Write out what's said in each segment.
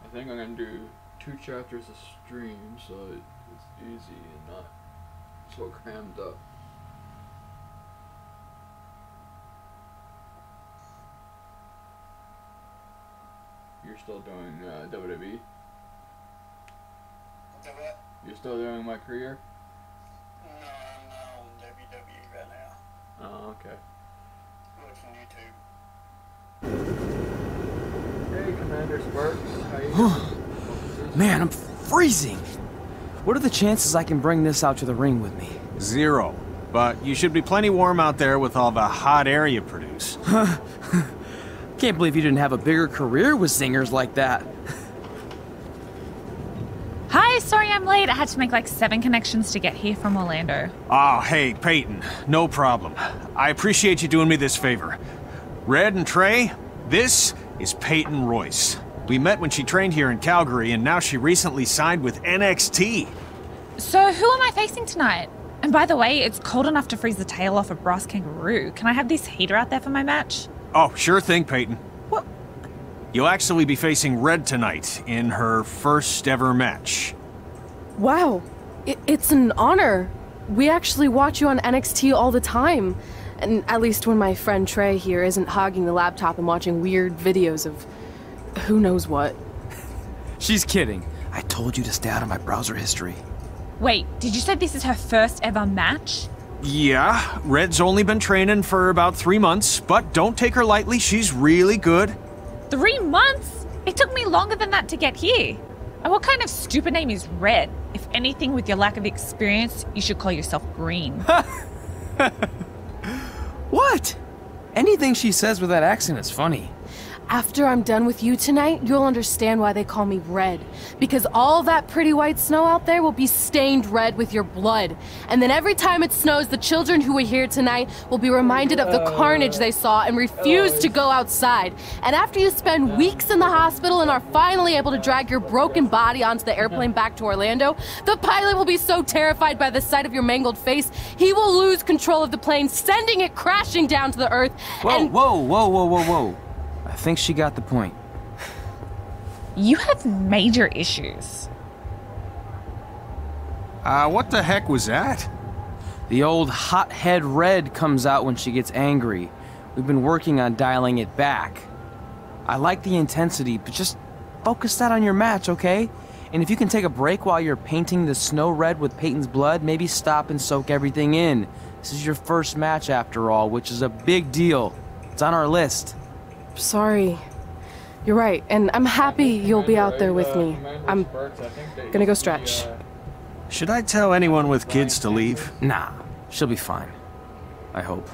I think I'm gonna do 2 chapters a stream, so it's easy and not so crammed up. You're still doing WWE? Do what? You're still doing my career? No, I'm not on WWE right now. Oh, okay. I'm watching YouTube. Hey, Commander Sparks. How you doing? Man, I'm freezing. What are the chances I can bring this out to the ring with me? 0. But you should be plenty warm out there with all the hot air you produce. Can't believe you didn't have a bigger career with singers like that. Hi, sorry I'm late. I had to make like 7 connections to get here from Orlando. Oh, hey, Peyton. No problem. I appreciate you doing me this favor. Red and Trey, this is Peyton Royce. We met when she trained here in Calgary, and now she recently signed with NXT. So who am I facing tonight? And by the way, it's cold enough to freeze the tail off a brass kangaroo. Can I have this heater out there for my match? Oh, sure thing, Peyton. What? You'll actually be facing Red tonight in her first ever match. Wow, it's an honor. We actually watch you on NXT all the time. And at least when my friend Trey here isn't hogging the laptop and watching weird videos of who knows what. She's kidding. I told you to stay out of my browser history. Wait, did you say this is her first ever match? Yeah, Red's only been training for about 3 months, but don't take her lightly, she's really good. 3 months? It took me longer than that to get here. And what kind of stupid name is Red? If anything, with your lack of experience, you should call yourself Green. What? Anything she says with that accent is funny. After I'm done with you tonight, you'll understand why they call me Red. Because all that pretty white snow out there will be stained red with your blood. And then every time it snows, the children who are here tonight will be reminded of the carnage they saw and refuse to go outside. And after you spend weeks in the hospital and are finally able to drag your broken body onto the airplane back to Orlando, the pilot will be so terrified by the sight of your mangled face, he will lose control of the plane, sending it crashing down to the earth. Whoa. I think she got the point. You have major issues. What the heck was that? The old hothead Red comes out when she gets angry. We've been working on dialing it back. I like the intensity, but just focus that on your match, okay? And if you can take a break while you're painting the snow red with Peyton's blood, maybe stop and soak everything in. This is your first match after all, which is a big deal. It's on our list. Sorry. You're right, and I'm happy you'll be out there with me. I'm gonna go stretch. Should I tell anyone with kids to leave? Nah, she'll be fine. I hope.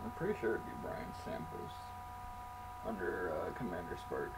I'm pretty sure it'd be Brian Samples under Commander Sparks.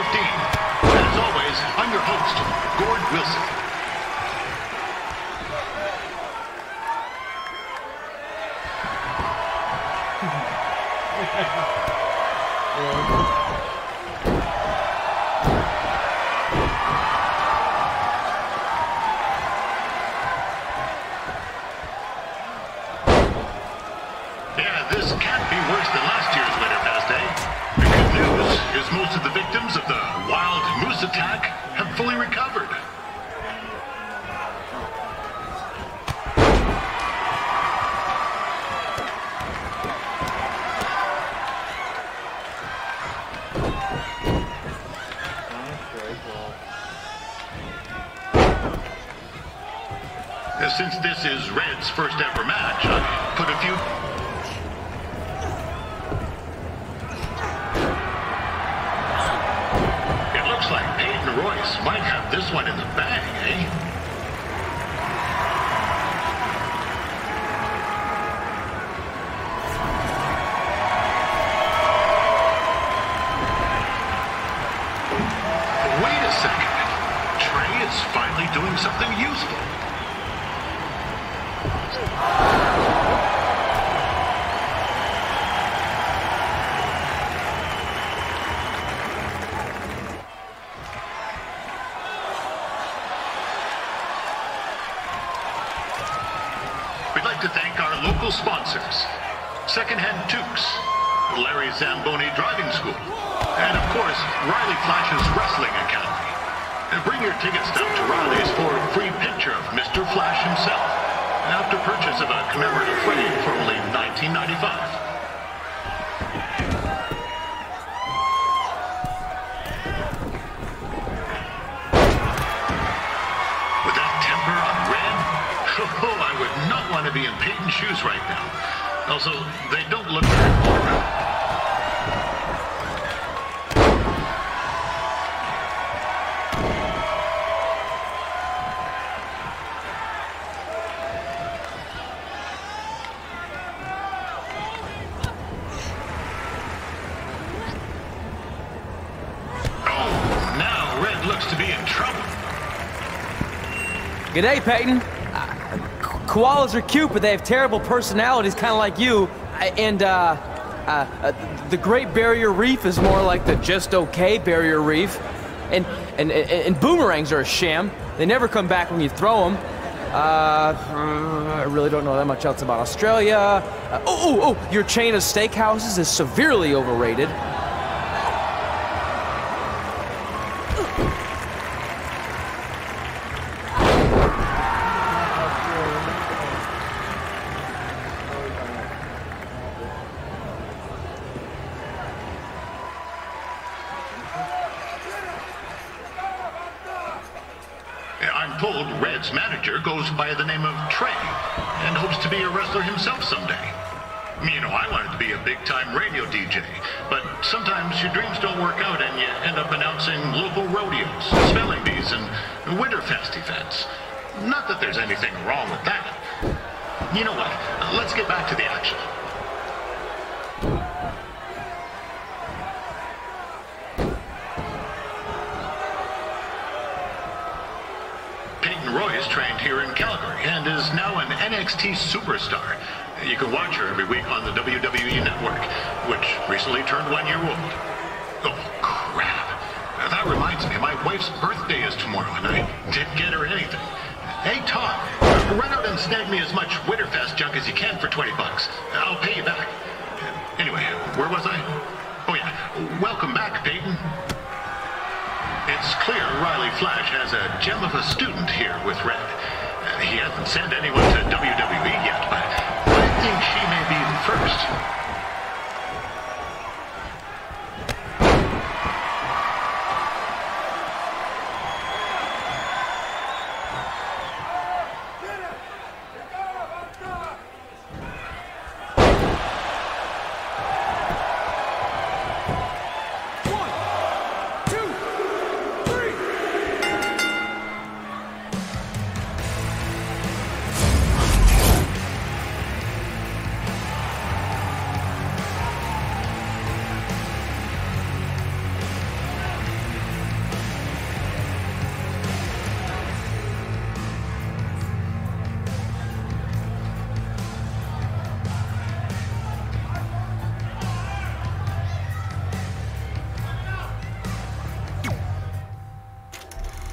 As always, I'm your host, Gord Wilson. Yeah, this can't be worse than last year's Winter Fest Day. The good news is most of the victims of the wild moose attack have fully recovered. Since this is Red's first ever match, I put a few... It looks like Peyton Royce might have this one in the bag, eh? local sponsors. Secondhand Toques, Larry Zamboni Driving School, and of course, Riley Flash's Wrestling Academy. Bring your tickets down to Riley's for a free picture of Mr. Flash himself, after purchase of a commemorative frame for only $19.95. Oh, I would not want to be in Peyton's shoes right now. Also, they don't look very warm. Oh, now Red looks to be in trouble. G'day, Peyton. Koalas are cute, but they have terrible personalities, kind of like you. And, the Great Barrier Reef is more like the just okay Barrier Reef. And boomerangs are a sham. They never come back when you throw them. I really don't know that much else about Australia. Your chain of steakhouses is severely overrated. I'm told Red's manager goes by the name of Trey and hopes to be a wrestler himself someday. You know, I wanted to be a big-time radio DJ, but sometimes your dreams don't work out and you end up announcing local rodeos, spelling bees, and Winterfest events. Not that there's anything wrong with that. You know what? Let's get back to the action. Peyton Royce trained here in Calgary and is now an NXT superstar. You can watch her every week on the WWE Network, which recently turned 1 year old. Oh, crap. That reminds me, my wife's birthday is tomorrow, and I didn't get her anything. Hey, Tom, run out and snag me as much Winterfest junk as you can for 20 bucks. I'll pay you back. Anyway, where was I? Oh, yeah. Welcome back, Peyton. It's clear Riley Flash has a gem of a student here with Red. He hasn't sent anyone to WWE yet, but I think she may be the first.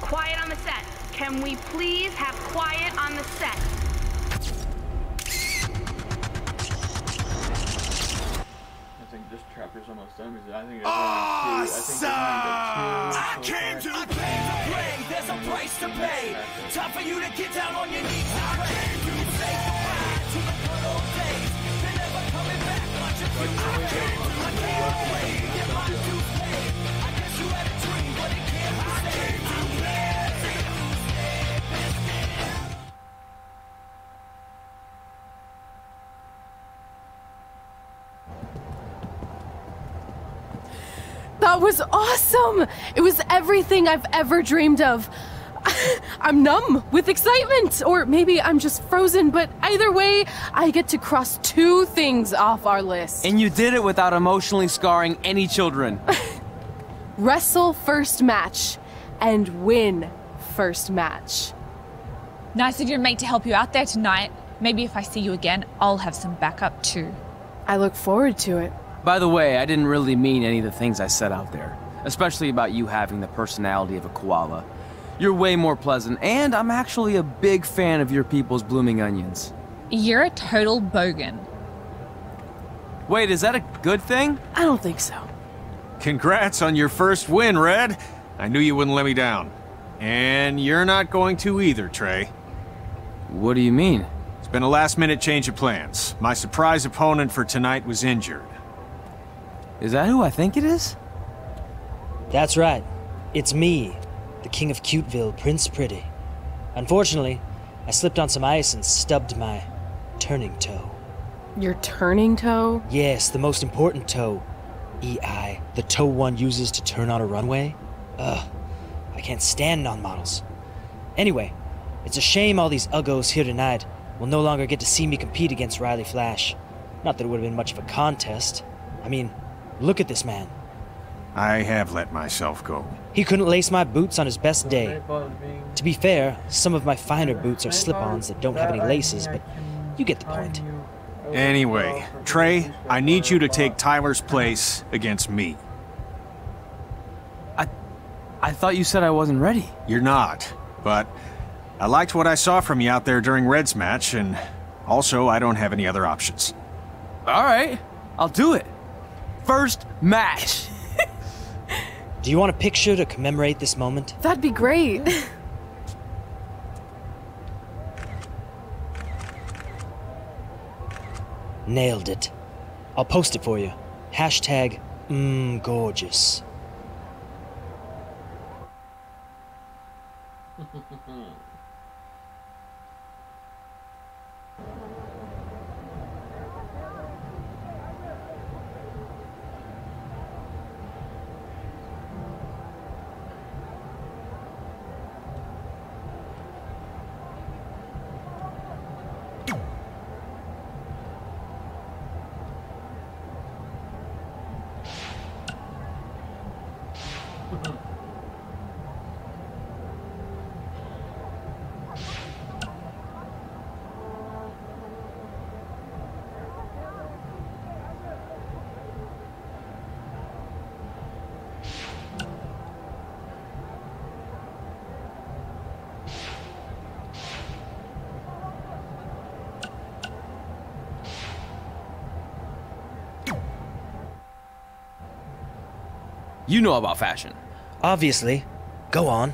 Quiet on the set. Can we please have quiet on the set? I think this chapter's almost done because I think there's only two. I came to play. There's a price to pay. Time for you to get down on your knees and pray. You say goodbye to the good old days. They're never coming back. Watch it through. I came away. Get my dues paid. I guess you had a dream, but it can't be saved. That was awesome! It was everything I've ever dreamed of. I'm numb with excitement, or maybe I'm just frozen, but either way, I get to cross 2 things off our list. And you did it without emotionally scarring any children. Wrestle first match, and win first match. Nice of your mate to help you out there tonight. Maybe if I see you again, I'll have some backup too. I look forward to it. By the way, I didn't really mean any of the things I said out there. Especially about you having the personality of a koala. You're way more pleasant, and I'm actually a big fan of your people's blooming onions. You're a total bogan. Wait, is that a good thing? I don't think so. Congrats on your first win, Red. I knew you wouldn't let me down. And you're not going to either, Trey. What do you mean? It's been a last-minute change of plans. My surprise opponent for tonight was injured. Is that who I think it is? That's right. It's me, the King of Cuteville, Prince Pretty. Unfortunately, I slipped on some ice and stubbed my turning toe. Your turning toe? Yes, the most important toe. EI, the toe one uses to turn on a runway. Ugh, I can't stand non-models. Anyway, it's a shame all these uggos here tonight will no longer get to see me compete against Riley Flash. Not that it would have been much of a contest. I mean, look at this man. I have let myself go. He couldn't lace my boots on his best day. To be fair, some of my finer boots are slip-ons that don't have any laces, but you get the point. Anyway, Trey, I need you to take Tyler's place against me. I thought you said I wasn't ready. You're not, but I liked what I saw from you out there during Red's match, and also I don't have any other options. All right, I'll do it. First match. Do you want a picture to commemorate this moment? That'd be great. Nailed it. I'll post it for you. Hashtag gorgeous. You know about fashion. Obviously. Go on.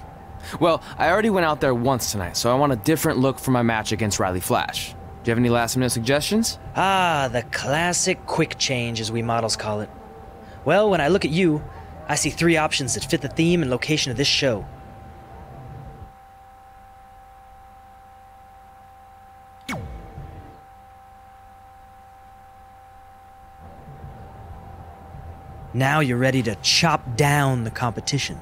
Well, I already went out there once tonight, so I want a different look for my match against Riley Flash. Do you have any last-minute suggestions? Ah, the classic quick change, as we models call it. Well, when I look at you, I see 3 options that fit the theme and location of this show. Now you're ready to chop down the competition.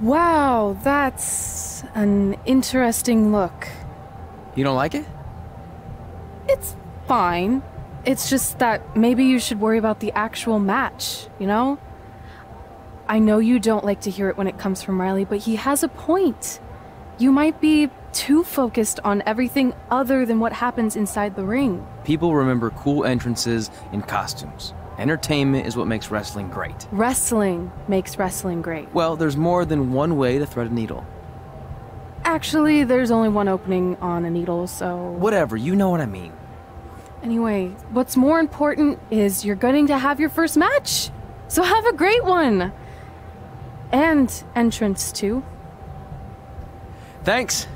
Wow, that's an interesting look. You don't like it? It's fine. It's just that maybe you should worry about the actual match, you know? I know you don't like to hear it when it comes from Riley, but he has a point. You might be too focused on everything other than what happens inside the ring. People remember cool entrances and costumes. Entertainment is what makes wrestling great. Wrestling makes wrestling great. Well, there's more than one way to thread a needle. Actually, there's only one opening on a needle, so... Whatever, you know what I mean. Anyway, what's more important is you're going to have your first match. So have a great one. And entrance, too. Thanks.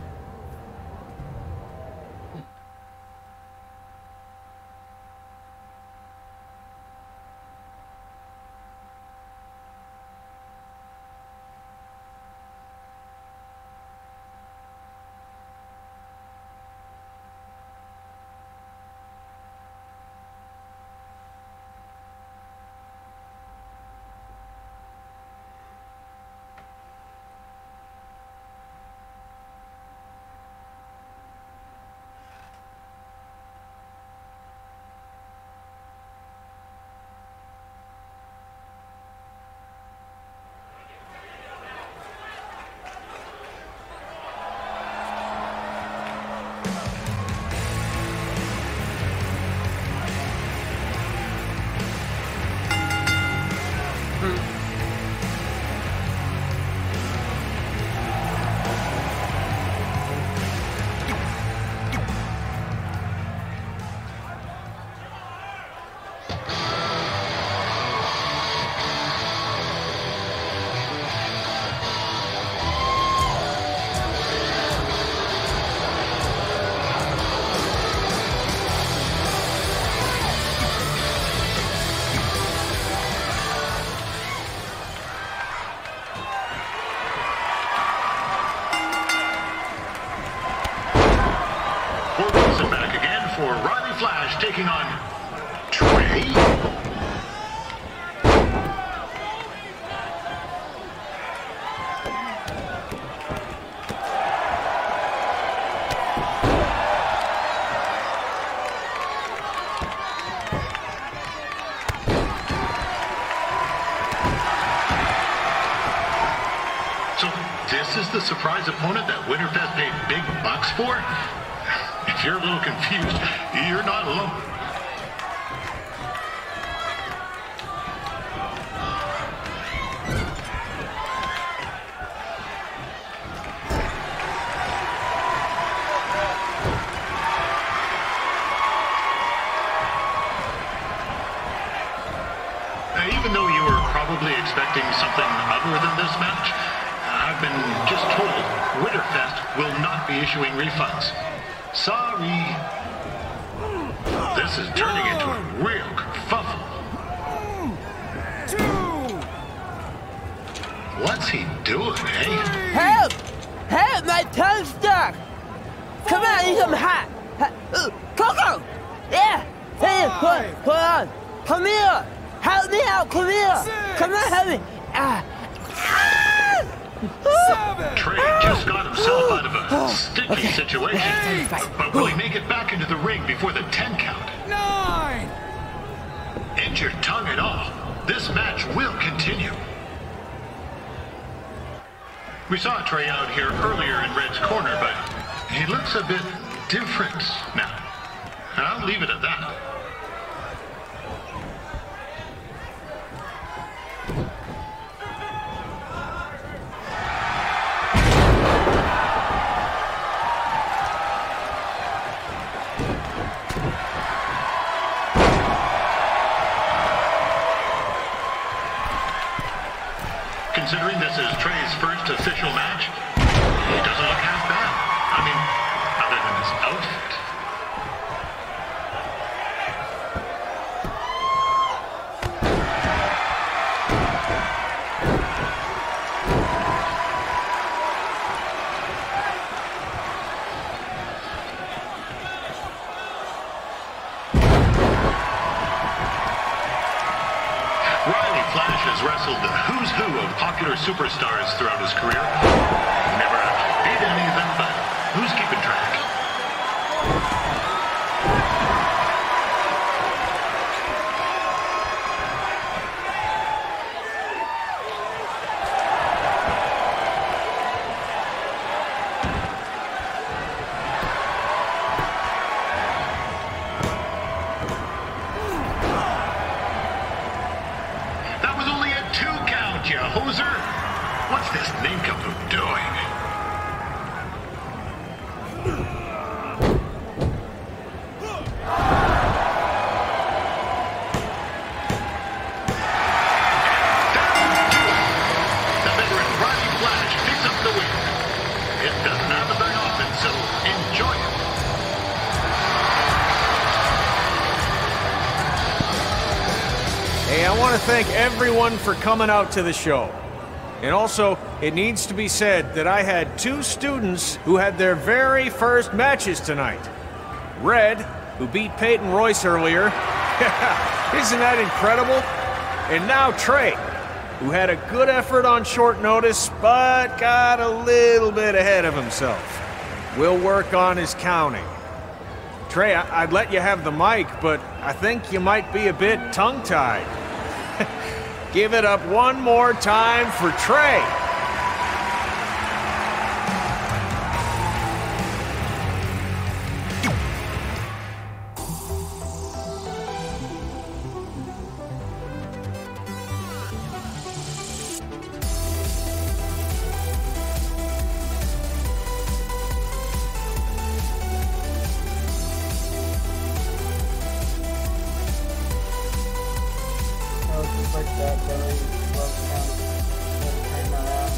for Riley Flash taking on Trey. This is the surprise opponent that Winterfest paid big bucks for? If you're a little confused, you're not alone. Even though you were probably expecting something other than this match, I've been just told Winterfest will not be issuing refunds. Sorry. This is turning into a real kerfuffle. What's he doing, eh? Help! Help! My tongue's stuck! Come on, I need some hot! Coco! Yeah! Hey, hold on! Come here! Help me out! Come here! Come on, help me! Trey just got himself out of a sticky situation. But will he make it back into the ring before the 10 count? 9! Injured tongue and all, this match will continue. We saw Trey out here earlier in Red's corner, but he looks a bit different now. And I'll leave it at that. Considering this is Trey's first official match, he doesn't look half bad. I mean, other than his outfit. Riley Flash has wrestled the who's who of popular superstars throughout his career. Never actually beat any of them, but who's keeping track? That was only a 2 count, you hoser! What's this nincompoop doing? The veteran Riley Flash picks up the win. It doesn't happen very often, so enjoy it. Hey, I want to thank everyone for coming out to the show. And also, it needs to be said that I had 2 students who had their very first matches tonight. Red, who beat Peyton Royce earlier. Isn't that incredible? And now Trey, who had a good effort on short notice, but got a little bit ahead of himself. We'll work on his counting. Trey, I'd let you have the mic, but I think you might be a bit tongue-tied. Give it up one more time for Trey. Just like that, very well counted. Turn around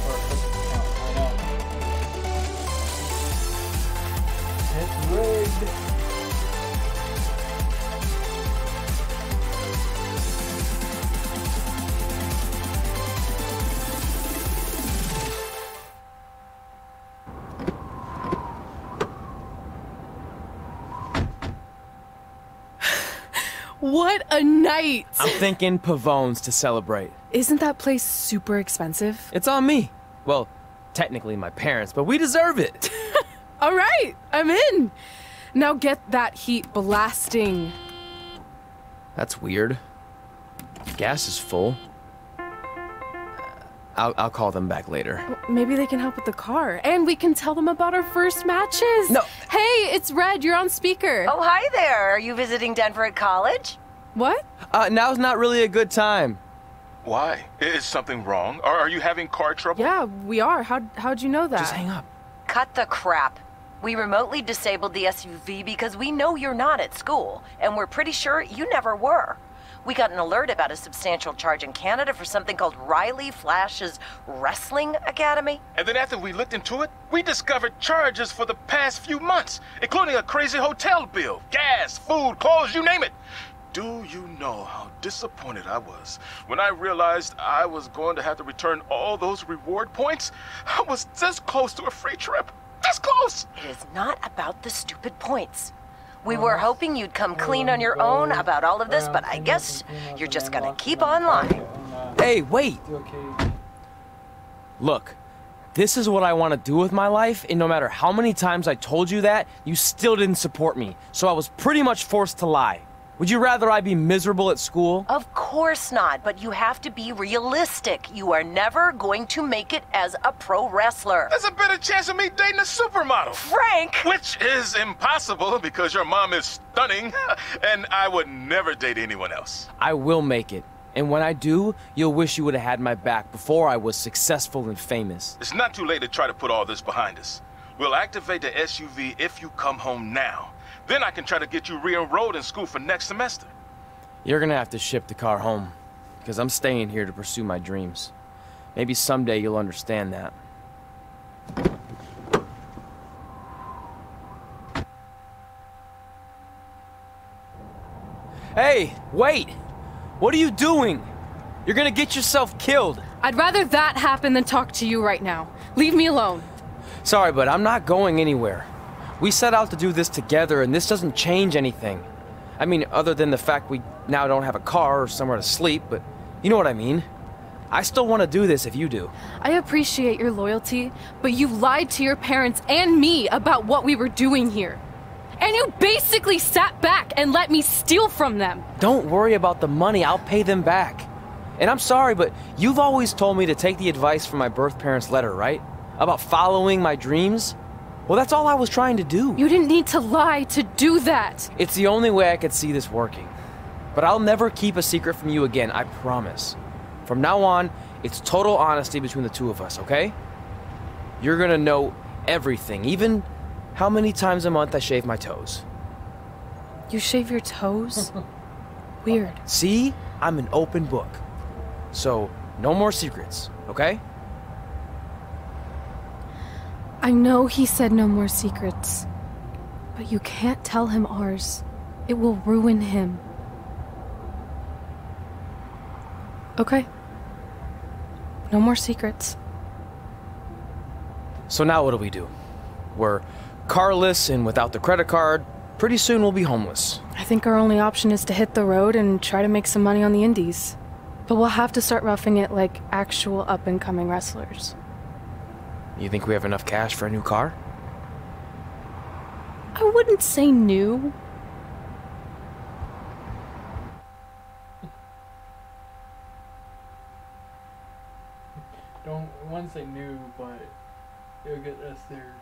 or put the count. I know. It's rigged. What a night! I'm thinking Pavone's to celebrate. Isn't that place super expensive? It's on me. Well, technically my parents, but we deserve it. All right, I'm in. Now get that heat blasting. That's weird. Gas is full. I'll call them back later. Well, maybe they can help with the car, and we can tell them about our first matches. No. Hey, it's Red. You're on speaker. Oh, hi there. Are you visiting Denver at college? What? Now's not really a good time. Why? Is something wrong? Are you having car trouble? Yeah, we are. How'd you know that? Just hang up. Cut the crap. We remotely disabled the SUV because we know you're not at school, and we're pretty sure you never were. We got an alert about a substantial charge in Canada for something called Riley Flash's Wrestling Academy. And then after we looked into it, we discovered charges for the past few months, including a crazy hotel bill, gas, food, clothes, you name it. Do you know how disappointed I was when I realized I was going to have to return all those reward points? I was this close to a free trip. This close! It is not about the stupid points. We were hoping you'd come clean on your own about all of this, but I guess you're just gonna keep on lying. Hey, wait! Look, this is what I want to do with my life, and no matter how many times I told you that, you still didn't support me, so I was pretty much forced to lie. Would you rather I be miserable at school? Of course not, but you have to be realistic. You are never going to make it as a pro wrestler. There's a better chance of me dating a supermodel. Frank! Which is impossible because your mom is stunning, and I would never date anyone else. I will make it. And when I do, you'll wish you would have had my back before I was successful and famous. It's not too late to try to put all this behind us. We'll activate the SUV if you come home now. Then I can try to get you re-enrolled in school for next semester. You're gonna have to ship the car home, because I'm staying here to pursue my dreams. Maybe someday you'll understand that. Hey, wait! What are you doing? You're gonna get yourself killed. I'd rather that happen than talk to you right now. Leave me alone. Sorry, but I'm not going anywhere. We set out to do this together, and this doesn't change anything. I mean, other than the fact we now don't have a car or somewhere to sleep, but you know what I mean. I still want to do this if you do. I appreciate your loyalty, but you lied to your parents and me about what we were doing here. And you basically sat back and let me steal from them. Don't worry about the money, I'll pay them back. And I'm sorry, but you've always told me to take the advice from my birth parents' letter, right? About following my dreams? Well, that's all I was trying to do. You didn't need to lie to do that. It's the only way I could see this working. But I'll never keep a secret from you again, I promise. From now on, it's total honesty between the two of us, okay? You're gonna know everything, even how many times a month I shave my toes. You shave your toes? Weird. See? I'm an open book. So, no more secrets, okay? I know he said no more secrets, but you can't tell him ours. It will ruin him. Okay. No more secrets. So now what do we do? We're carless and without the credit card. Pretty soon we'll be homeless. I think our only option is to hit the road and try to make some money on the indies. But we'll have to start roughing it like actual up-and-coming wrestlers. You think we have enough cash for a new car? I wouldn't say new. Don't want to say new, but it'll get us there.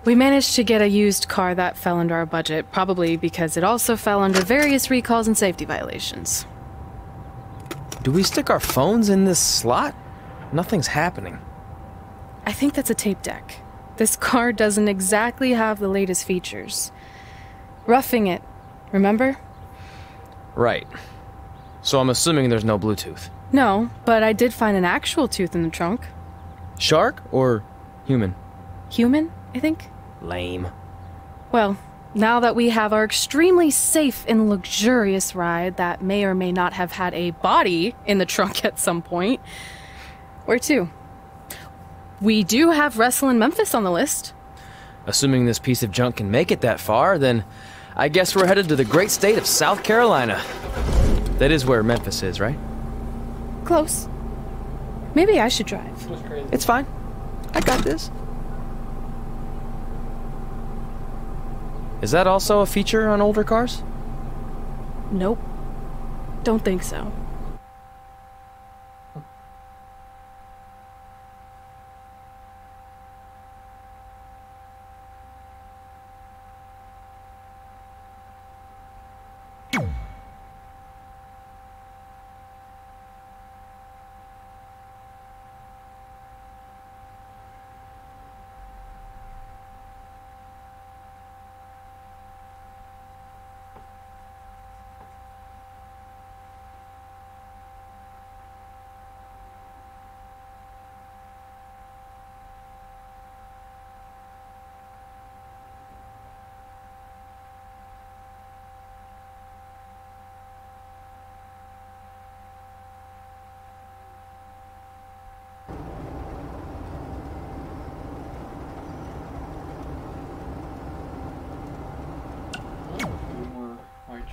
We managed to get a used car that fell under our budget, probably because it also fell under various recalls and safety violations. Do we stick our phones in this slot? Nothing's happening. I think that's a tape deck. This car doesn't exactly have the latest features. Roughing it, remember? Right. So I'm assuming there's no Bluetooth. No, but I did find an actual tooth in the trunk. Shark or human? Human, I think. Lame. Well, Now that we have our extremely safe and luxurious ride that may or may not have had a body in the trunk at some point, where to? We do have Wrestle in Memphis on the list. Assuming this piece of junk can make it that far, then I guess we're headed to the great state of South Carolina. That is where Memphis is, right? Close. Maybe I should drive. It's fine. I got this. Is that also a feature on older cars? Nope. Don't think so.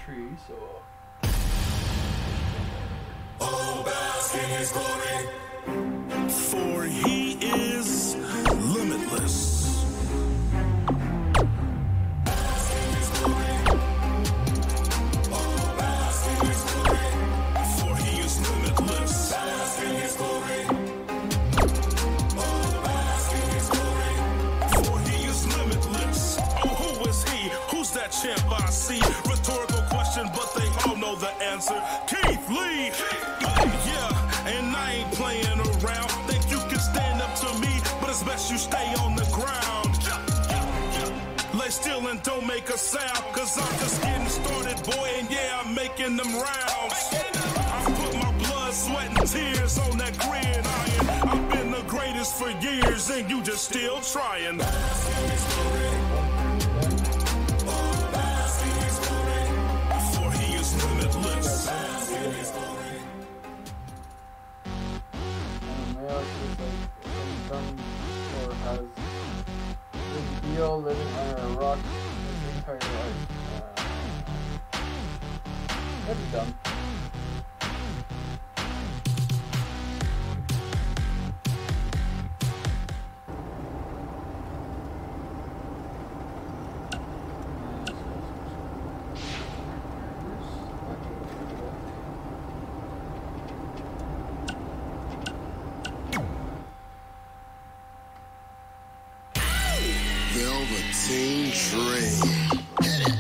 Tree, so Oh, bask in his glory, for he is limitless. Bask in his glory. Oh, bask in his glory, for he is limitless. Bask in his glory. Oh, bask in his glory, for he is limitless. Oh, who is he? Who's that champ I see? Rhetorical question, but they all know the answer. Keith Lee! Yeah, and I ain't playing around. Think you can stand up to me, but it's best you stay on the ground. Lay still and don't make a sound, cause I'm just getting started, boy, and yeah, I'm making them rounds. I put my blood, sweat, and tears on that gridiron. I've been the greatest for years, and you just still trying. Or has big deal living under a rock his entire life. That's dumb. Velveteen Dream. Hit it.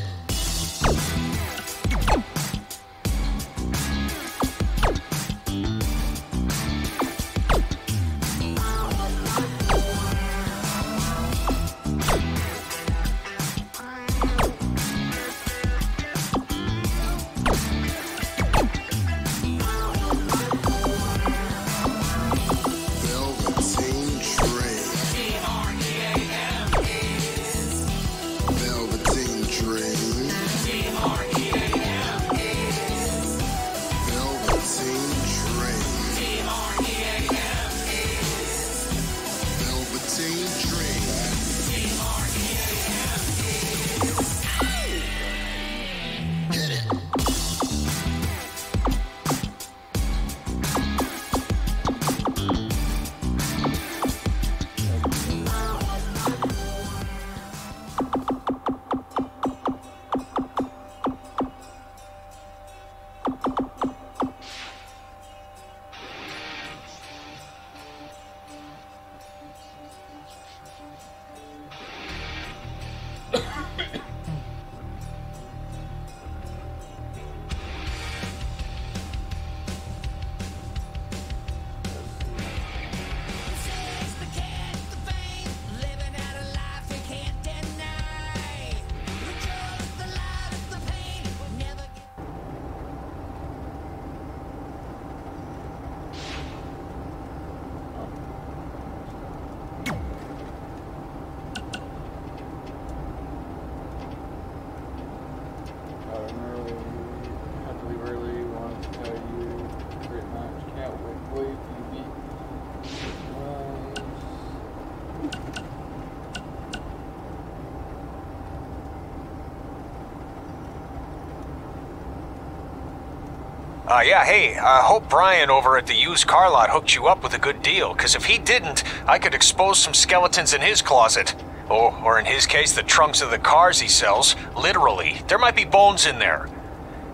Yeah, hey, I hope Brian over at the used car lot hooked you up with a good deal, because if he didn't, I could expose some skeletons in his closet. Or in his case, the trunks of the cars he sells. Literally. There might be bones in there.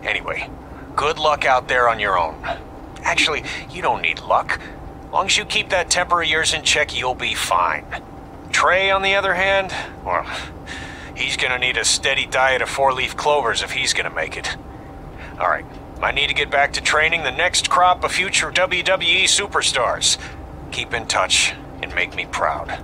Anyway, good luck out there on your own. Actually, you don't need luck. As long as you keep that temper of yours in check, you'll be fine. Trey, on the other hand, well, he's gonna need a steady diet of 4-leaf clovers if he's gonna make it. Alright, I need to get back to training the next crop of future WWE superstars. Keep in touch and make me proud.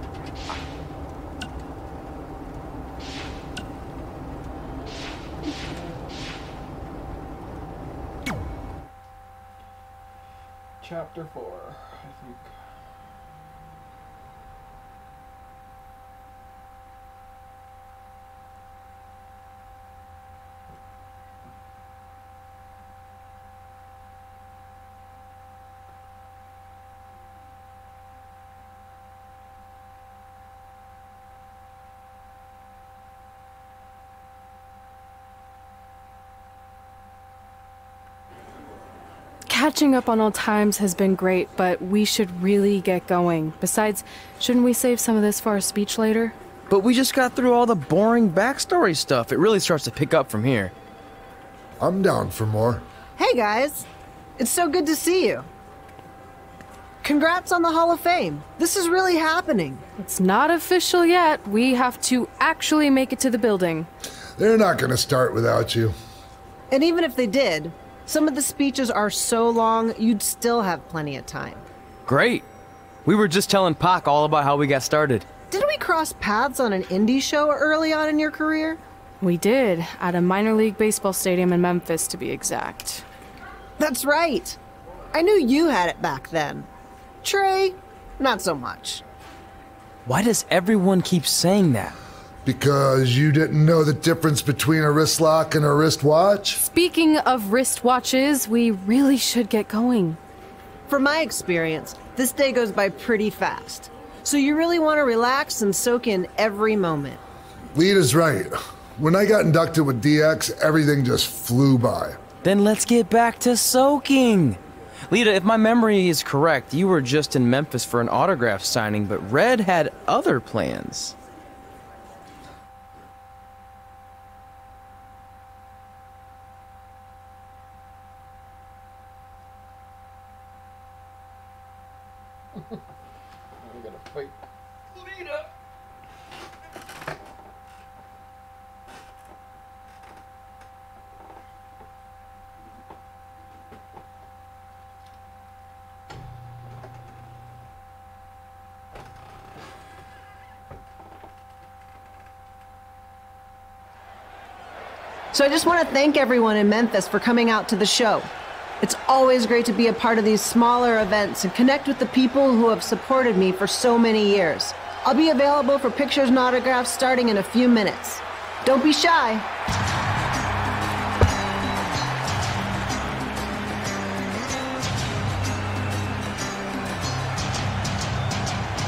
Chapter 4, I think. Catching up on old times has been great, but we should really get going. Besides, shouldn't we save some of this for our speech later? But we just got through all the boring backstory stuff. It really starts to pick up from here. I'm down for more. Hey guys, it's so good to see you. Congrats on the Hall of Fame. This is really happening. It's not official yet. We have to actually make it to the building. They're not gonna start without you. And even if they did, some of the speeches are so long, you'd still have plenty of time. Great. We were just telling Pac all about how we got started. Didn't we cross paths on an indie show early on in your career? We did, at a minor league baseball stadium in Memphis, to be exact. That's right. I knew you had it back then. Trey, not so much. Why does everyone keep saying that? Because you didn't know the difference between a wrist lock and a wristwatch? Speaking of wristwatches, we really should get going. From my experience, this day goes by pretty fast. So you really want to relax and soak in every moment. Lita's right. When I got inducted with DX, everything just flew by. Then let's get back to soaking. Lita, if my memory is correct, you were just in Memphis for an autograph signing, but Red had other plans. We gotta fight Lita. So I just want to thank everyone in Memphis for coming out to the show. It's always great to be a part of these smaller events and connect with the people who have supported me for so many years. I'll be available for pictures and autographs starting in a few minutes. Don't be shy.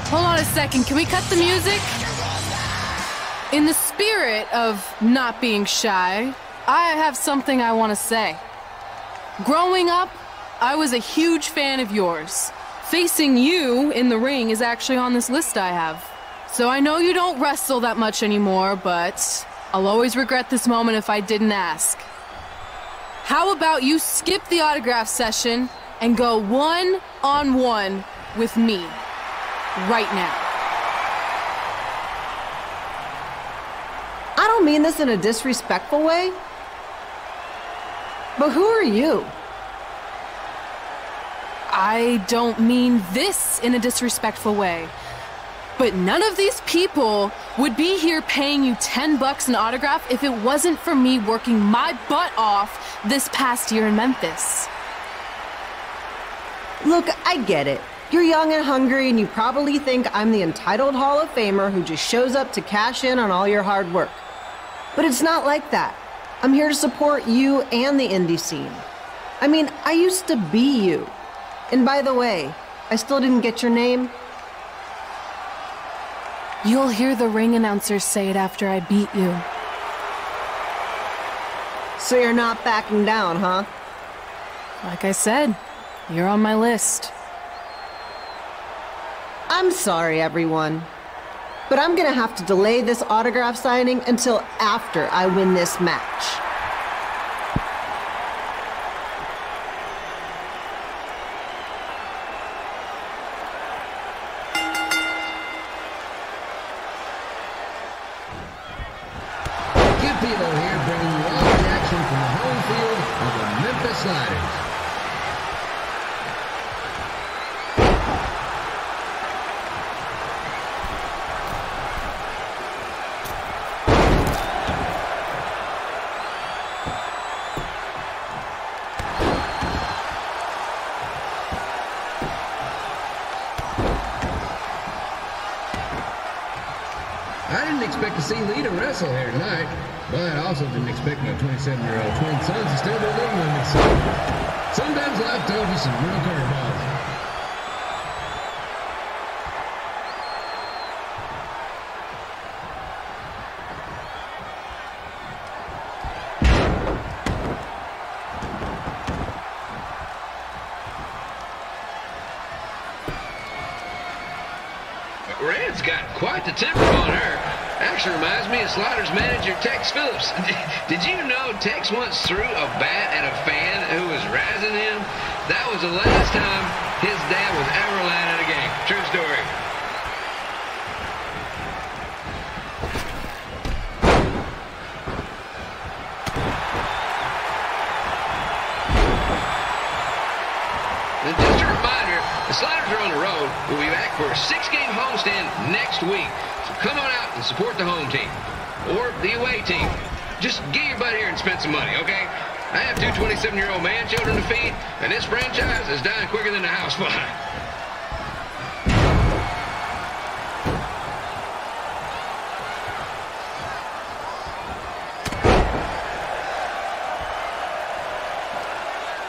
Hold on a second, can we cut the music? In the spirit of not being shy, I have something I want to say. Growing up, I was a huge fan of yours. Facing you in the ring is actually on this list I have. So I know you don't wrestle that much anymore, but I'll always regret this moment if I didn't ask. How about you skip the autograph session and go one-on-one with me right now? I don't mean this in a disrespectful way, but who are you? I don't mean this in a disrespectful way, but none of these people would be here paying you $10 an autograph if it wasn't for me working my butt off this past year in Memphis. Look, I get it. You're young and hungry, and you probably think I'm the entitled Hall of Famer who just shows up to cash in on all your hard work. But it's not like that. I'm here to support you and the indie scene. I mean, I used to be you. And by the way, I still didn't get your name. You'll hear the ring announcer say it after I beat you. So you're not backing down, huh? Like I said, you're on my list. I'm sorry, everyone. But I'm gonna have to delay this autograph signing until after I win this match. Skip Pilo here, bringing you all the action from the home field of the Memphis Sliders. I didn't expect to see Lita wrestle here tonight, but I also didn't expect my 27-year-old twin sons to still be living with me. So sometimes life throws you some real curveballs. Red's got quite the temper on her. Actually reminds me of Sliders manager Tex Phillips. Did you know Tex once threw a bat at a fan who was razzing him? That was the last time his dad was ever allowed at a game. True story. And just a reminder, the Sliders are on the road. We'll be back for a 6-game homestand next week. So come on out and support the home team. Or the away team. Just get your butt here and spend some money, okay? I have 2 27-year-old man children to feed, and this franchise is dying quicker than the house fire.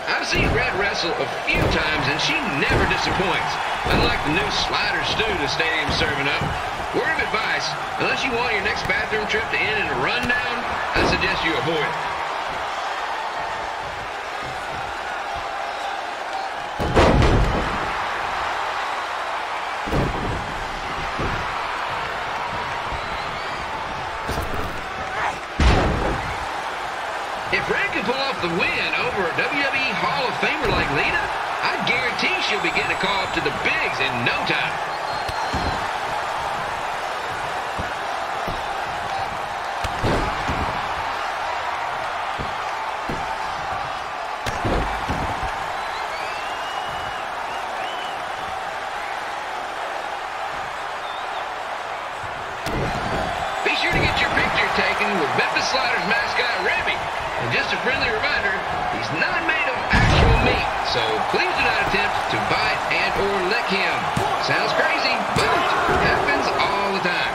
I've seen Red wrestle a few times, and she never disappoints. Unlike the new slider stew the stadium's serving up. Word of advice, unless you want your next bathroom trip to end in a rundown, I suggest you avoid it. If Red can pull off the win over a WWE Hall of Famer like Lita, I guarantee she'll be getting a call up to the bigs in no time. Be sure to get your picture taken with Memphis Sliders mascot Remy. And just a friendly reminder, he's not made of actual meat, so please do not attempt to bite and or lick him. Sounds crazy, but happens all the time.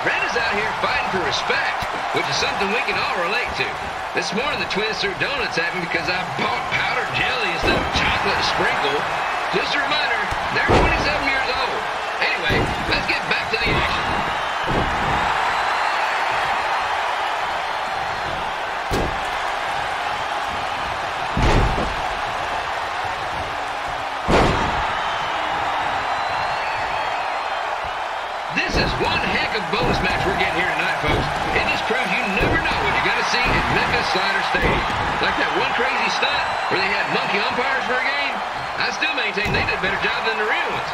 Red is out here fighting for respect, which is something we can all relate to. This morning, the twins threw donuts at me because I bought powdered jelly instead of chocolate sprinkle. Just a reminder, they're 27 years old. Anyway, let's get back to the action. This is one heck of a bonus match we're getting here tonight, folks. It just proves you never know what you're going to see at Memphis Slider Stadium. Like that one crazy stunt where they had monkey umpires for a game. I still maintain they did a better job than the real ones.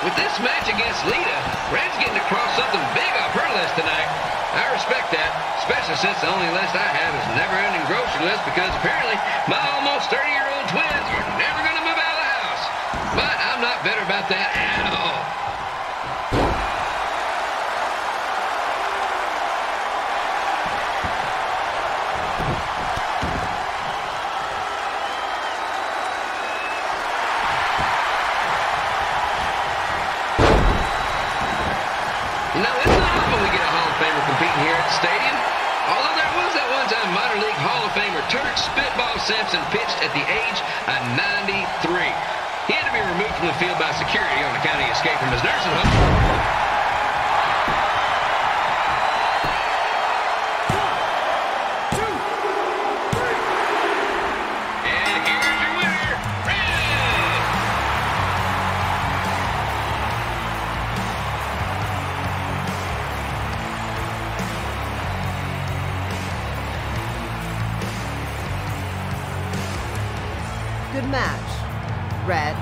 With this match against Lita, Red's getting across something big off her list tonight. I respect that, especially since the only list I have is a never-ending grocery list because apparently my almost 30-year-old twins are never going to move out of the house. But I'm not bitter about that at all. stadium. Although there was that one-time minor league Hall of Famer Turk Spitball Simpson pitched at the age of 93. He had to be removed from the field by security on account of escape from his nursing home. Good match, Red.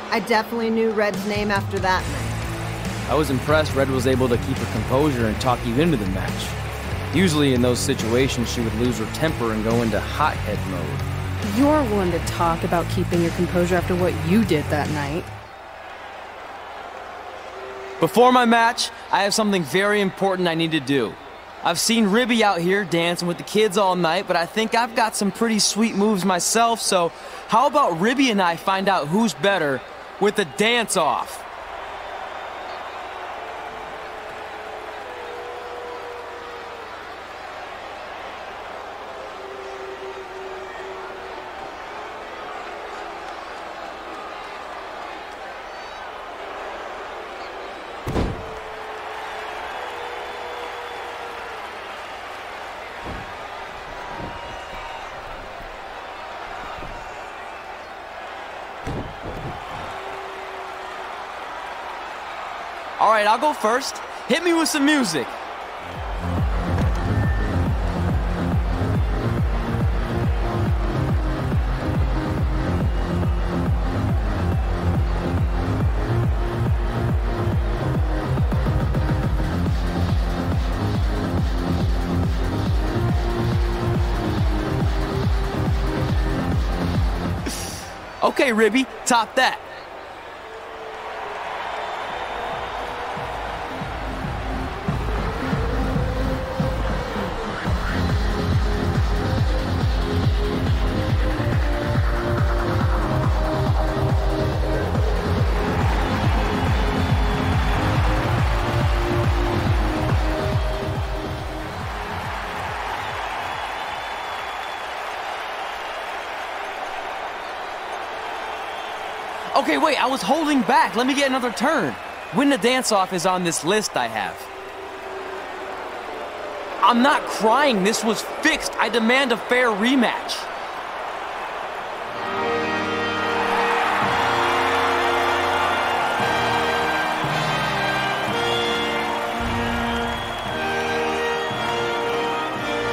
I definitely knew Red's name after that night. I was impressed Red was able to keep her composure and talk you into the match. Usually in those situations, she would lose her temper and go into hothead mode. You're one to talk about keeping your composure after what you did that night. Before my match, I have something very important I need to do. I've seen Ribby out here dancing with the kids all night, but I think I've got some pretty sweet moves myself, so how about Ribby and I find out who's better with the dance-off? All right, I'll go first. Hit me with some music. Okay, Ribby, top that. Okay, wait, I was holding back. Let me get another turn. Win the dance-off is on this list I have. I'm not crying. This was fixed. I demand a fair rematch.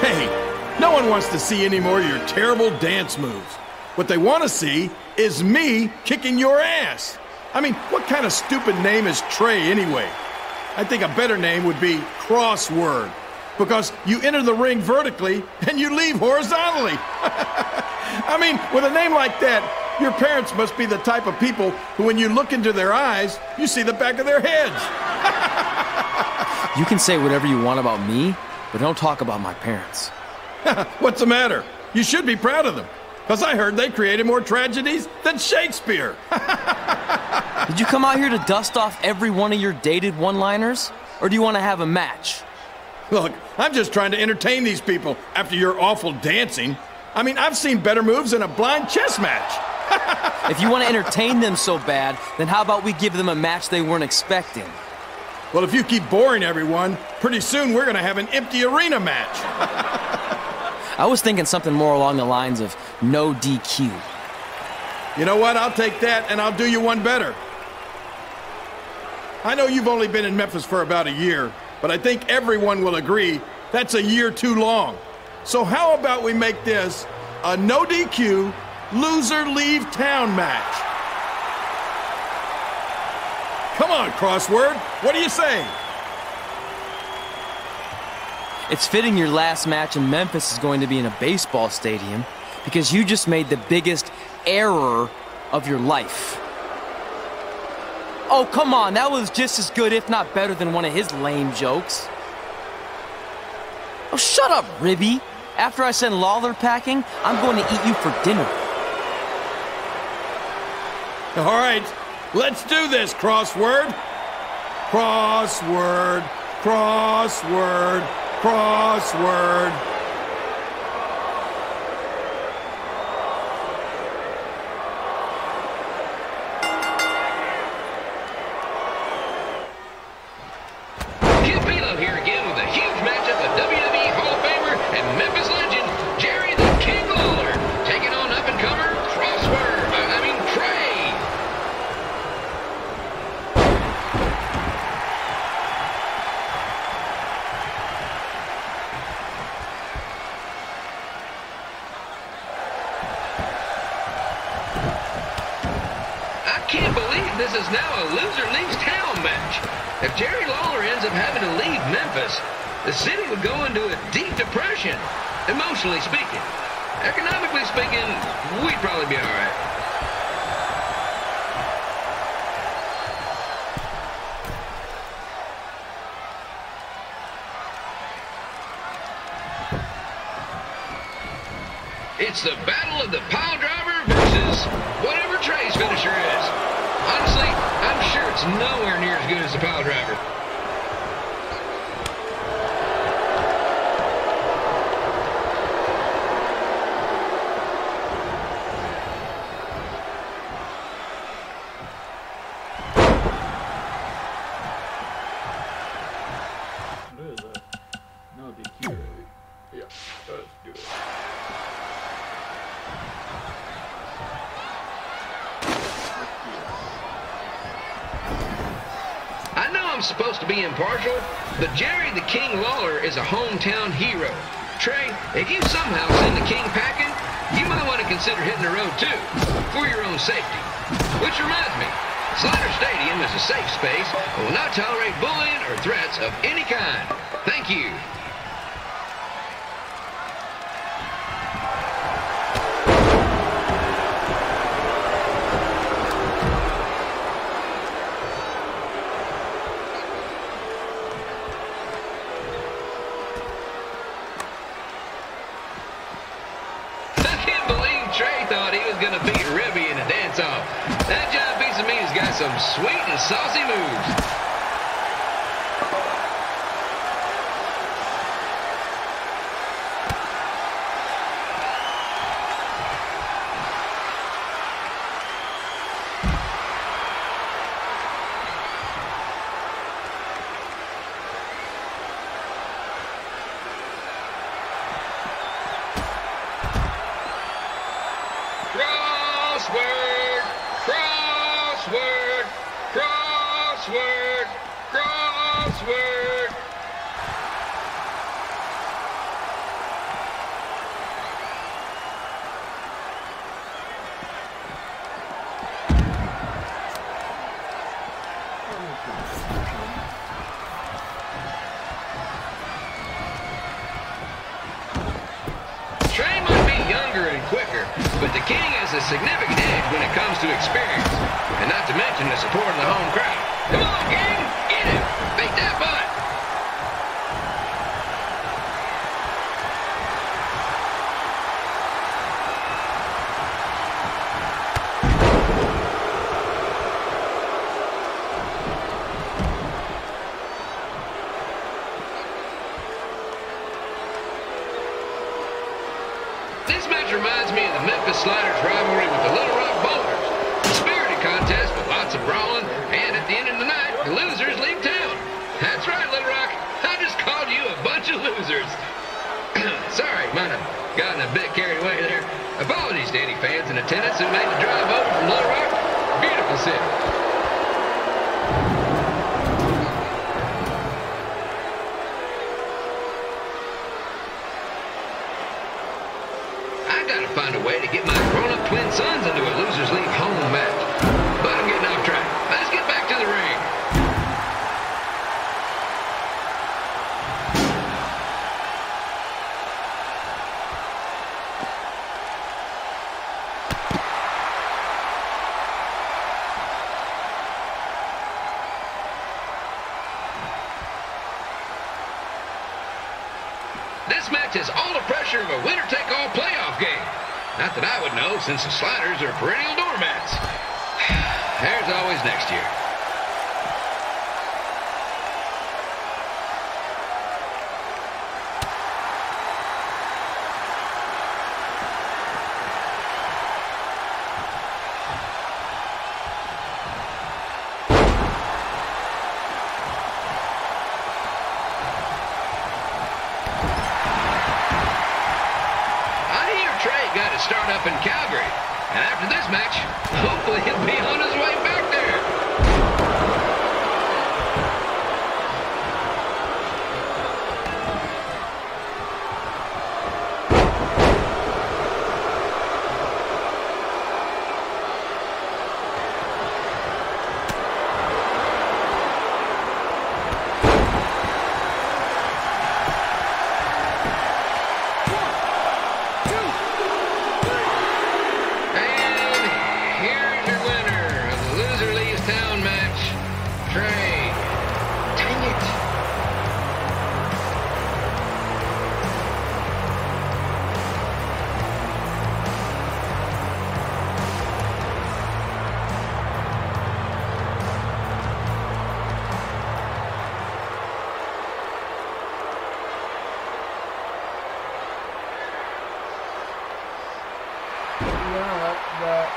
Hey, no one wants to see any more of your terrible dance moves. What they want to see is me kicking your ass. I mean, what kind of stupid name is Trey anyway? I think a better name would be Crossword, because you enter the ring vertically and you leave horizontally. I mean, with a name like that, your parents must be the type of people who, when you look into their eyes, you see the back of their heads. You can say whatever you want about me, but don't talk about my parents. What's the matter? You should be proud of them. Because I heard they created more tragedies than Shakespeare. Did you come out here to dust off every one of your dated one-liners? Or do you want to have a match? Look, I'm just trying to entertain these people after your awful dancing. I mean, I've seen better moves than a blind chess match. If you want to entertain them so bad, then how about we give them a match they weren't expecting? Well, if you keep boring everyone, pretty soon we're going to have an empty arena match. I was thinking something more along the lines of no DQ. You know what? I'll take that, and I'll do you one better. I know you've only been in Memphis for about a year, but I think everyone will agree that's a year too long. So how about we make this a no DQ, loser leave town match? Come on, Crossword. What do you say? It's fitting your last match in Memphis is going to be in a baseball stadium because you just made the biggest error of your life. Oh, come on. That was just as good, if not better, than one of his lame jokes. Oh, shut up, Ribby. After I send Lawler packing, I'm going to eat you for dinner. All right, let's do this, Crossword. Crossword, crossword, crossword. Here again with a huge matchup of WWE Hall of Famer and Memphis legend, Jerry the King Lawler, taking on up-and-comer Trey. I can't believe this is now a loser leaves town match. If Jerry Lawler ends up having to leave Memphis, the city would go into a deep depression, emotionally speaking. Economically speaking, we'd probably be all right. It's the battle of the pile driver versus whatever Trey's finisher is. Honestly, I'm sure it's nowhere near as good as the pile driver. No DQ. Yeah, let's do it. I know I'm supposed to be impartial, but Jerry the King Lawler is a hometown hero. Trey, if you somehow send the King packing, you might want to consider hitting the road too, for your own safety. Which reminds me, Slider Stadium is a safe space and will not tolerate bullying or threats of any kind. Thank you. Trey thought he was going to beat Ribby in a dance-off. That John Pizza Meat has got some sweet and saucy moves. Crossword, crossword, crossword, crossword. Trey might be younger and quicker, but the King has a significant edge when it comes to experience, and not to mention the support of the home crowd. Come on, King, get him! Beat that butt! This match reminds me of the Memphis Sliders rivalry with the Little Rock Boulders. A spirited contest with lots of brawling, and at the end of the night, the losers leave town. That's right, Little Rock. I just called you a bunch of losers. Sorry, might have gotten a bit carried away there. Apologies to any fans in attendance who made the drive over from Little Rock. Beautiful city. I gotta find a way to get my grown-up twin sons into a losers league home match. But I'm getting off track. Let's get back to the ring. This match has all the pressure of a winner-take-all playoff game. Not that I would know, since the Sliders are perennial doormats. There's always next year. Got to start up in Calgary. And after this match, hopefully he'll be on his way back there. That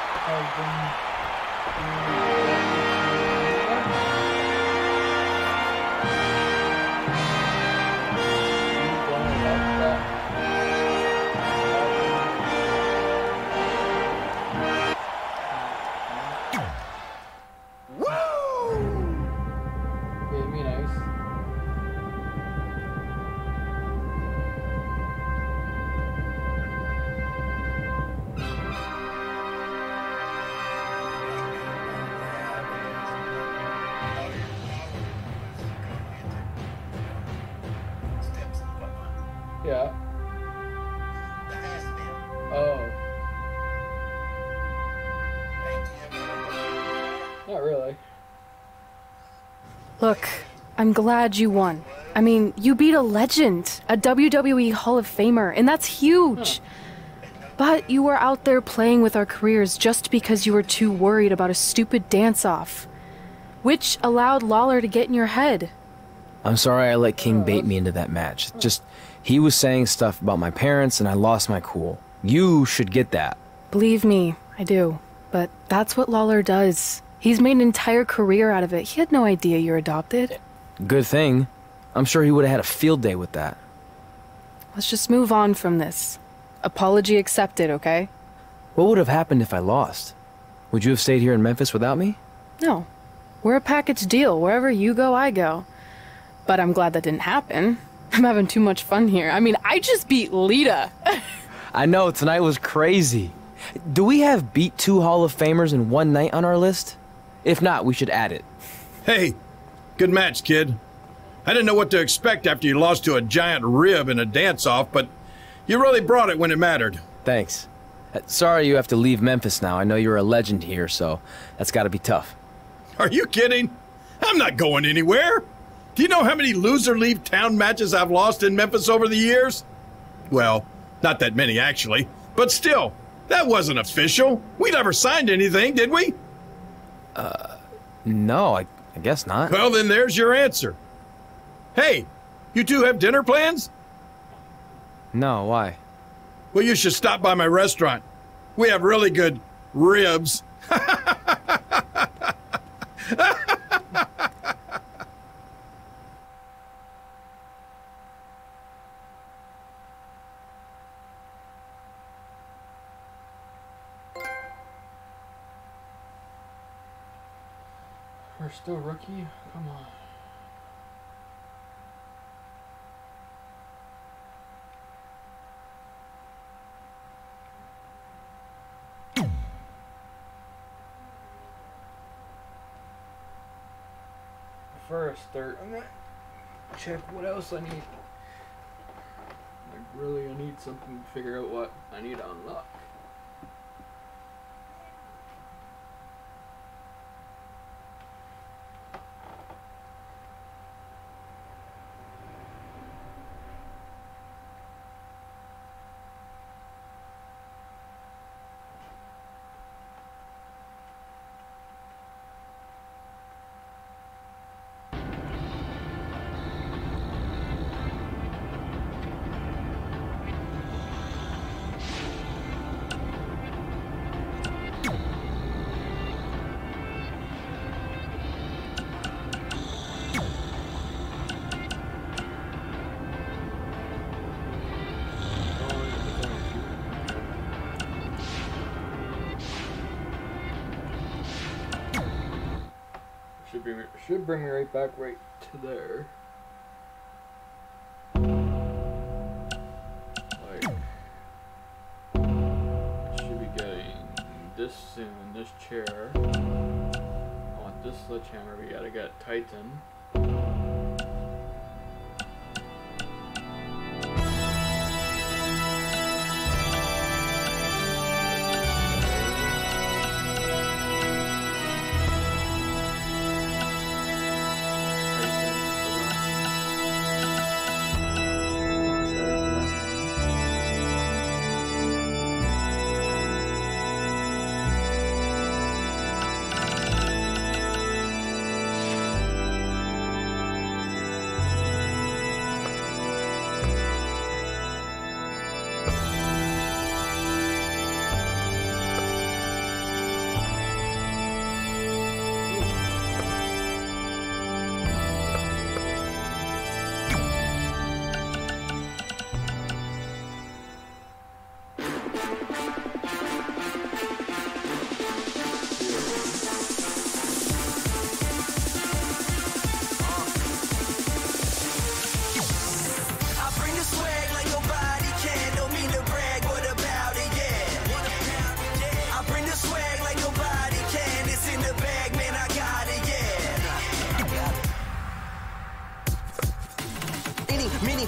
yeah. Oh. Not really. Look, I'm glad you won. I mean, you beat a legend, a WWE Hall of Famer, and that's huge. But you were out there playing with our careers just because you were too worried about a stupid dance-off, which allowed Lawler to get in your head. I'm sorry I let King bait me into that match. Just, he was saying stuff about my parents and I lost my cool. You should get that. Believe me, I do. But that's what Lawler does. He's made an entire career out of it. He had no idea you're adopted. Good thing. I'm sure he would have had a field day with that. Let's just move on from this. Apology accepted, okay? What would have happened if I lost? Would you have stayed here in Memphis without me? No. We're a package deal. Wherever you go, I go. But I'm glad that didn't happen. I'm having too much fun here. I mean, I just beat Lita. I know, tonight was crazy. Do we have beat 2 Hall of Famers in one night on our list? If not, we should add it. Hey, good match, kid. I didn't know what to expect after you lost to a giant rib in a dance-off, but you really brought it when it mattered. Thanks. Sorry you have to leave Memphis now. I know you're a legend here, so that's gotta be tough. Are you kidding? I'm not going anywhere. Do you know how many loser leave town matches I've lost in Memphis over the years? Well, not that many actually, but still, that wasn't official. We never signed anything, did we? No, I guess not. Well, then there's your answer. Hey, you two have dinner plans? No, why? Well, you should stop by my restaurant. We have really good ribs. We're still rookie? Come on. Before I start, I'm gonna check what else I need. Like, really, I need something to figure out what I need to unlock. Should bring me right back right to there. Like, should be getting this soon, this chair. I want this sledgehammer, we gotta get Titan.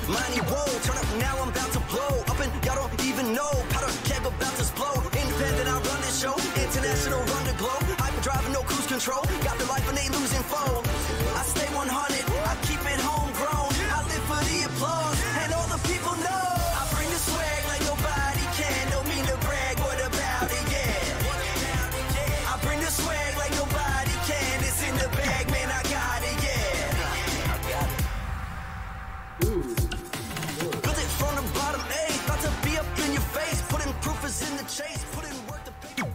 Money, whoa, turn up now, I'm about to blow up and y'all don't even know. Powder keg about to explode. Independent, I run this show. International, run the globe. Hyperdrive, no cruise control. Got the life and they losing foe. I stay 100, I keep it homegrown. I live for the applause and all the people know. I bring the swag like nobody can. Don't mean to brag, what about it, yeah. I bring the swag like nobody can. It's in the bag, man, I got it, yeah. In the chase, put in work to pick.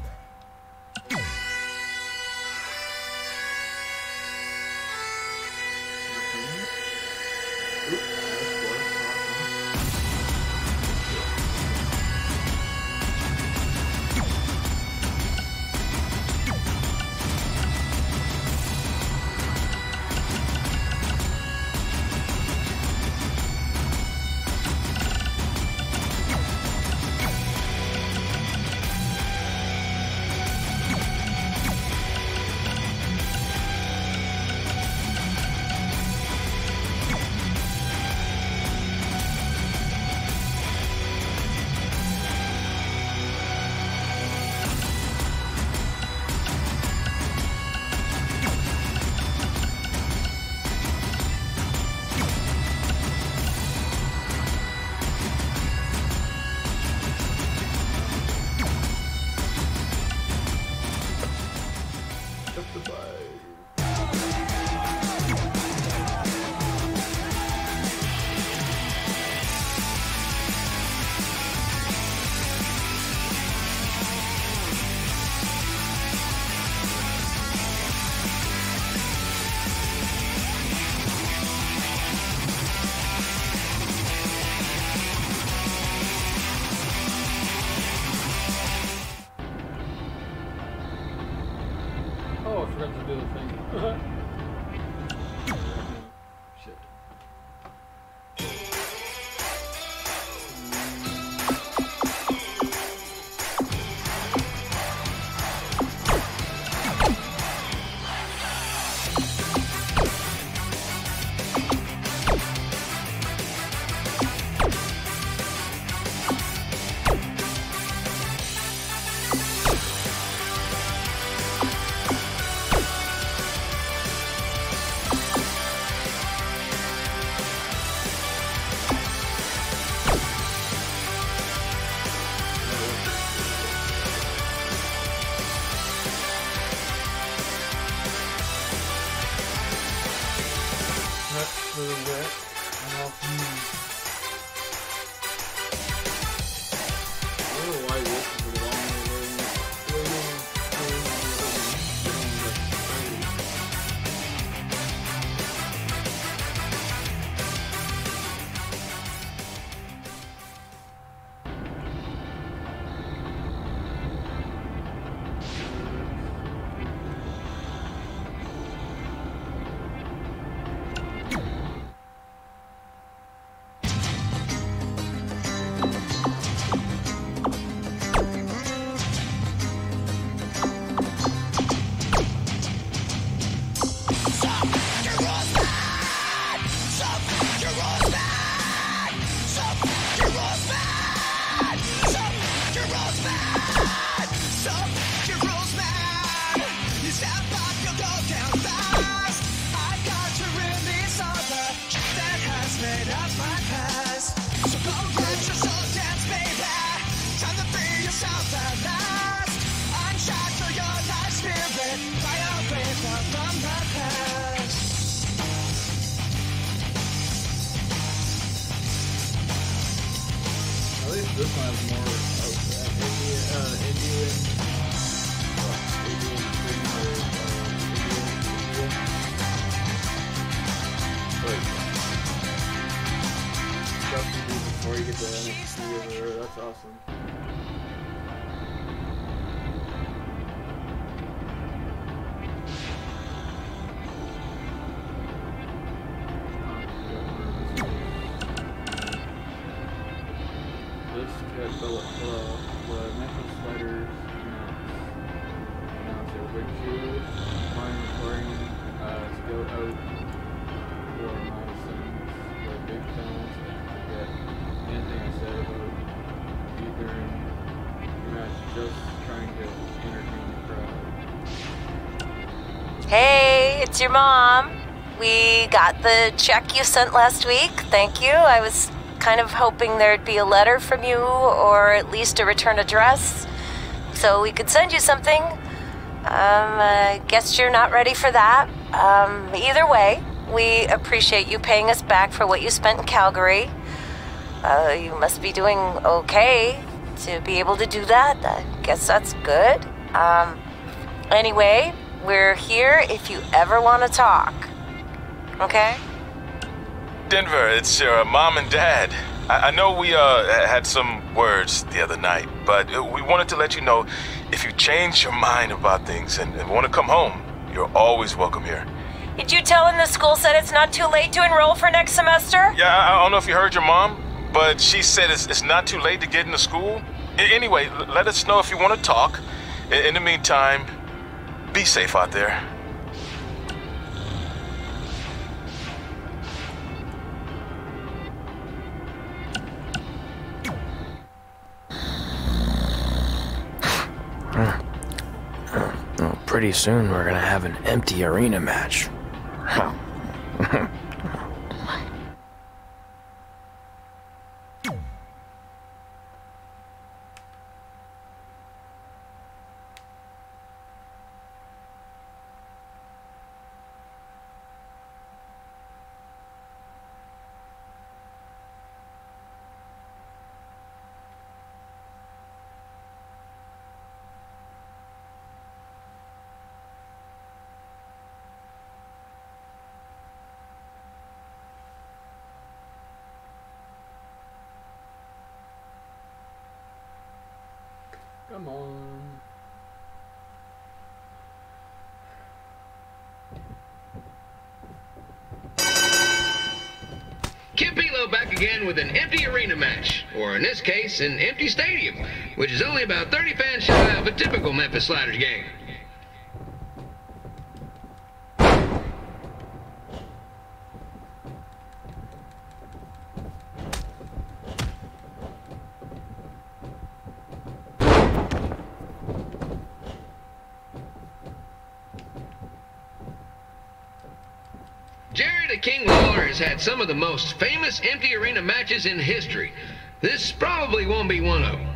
Oh, I forgot to do the thing. Shit. That's really wet. And I'll I don't know why this is really long. This one has more of Indian stuff to do before you get to NXT over there. That's awesome. This had the Metro Sliders announce their Big Shoe, fine recording, skill out for my sons, the big talents, and forget anything I said about you during your match, just trying to entertain the crowd. Hey, it's your mom. We got the check you sent last week. Thank you. I was kind of hoping there'd be a letter from you, or at least a return address, so we could send you something. I guess you're not ready for that. Either way, we appreciate you paying us back for what you spent in Calgary. You must be doing okay to be able to do that. I guess that's good. Anyway, we're here if you ever want to talk. Okay? Denver, it's your mom and dad. I know we had some words the other night, but we wanted to let you know if you change your mind about things and want to come home, you're always welcome here. Did you tell him the school said it's not too late to enroll for next semester? Yeah, I don't know if you heard your mom, but she said it's not too late to get into school. Anyway, let us know if you want to talk. In the meantime, be safe out there. Well, pretty soon we're gonna have an empty arena match. Come on. go back again with an empty arena match, or in this case, an empty stadium, which is only about 30 fans shy of a typical Memphis Sliders game. Jerry the King Lawler has had some of the most famous empty arena matches in history. This probably won't be one of them.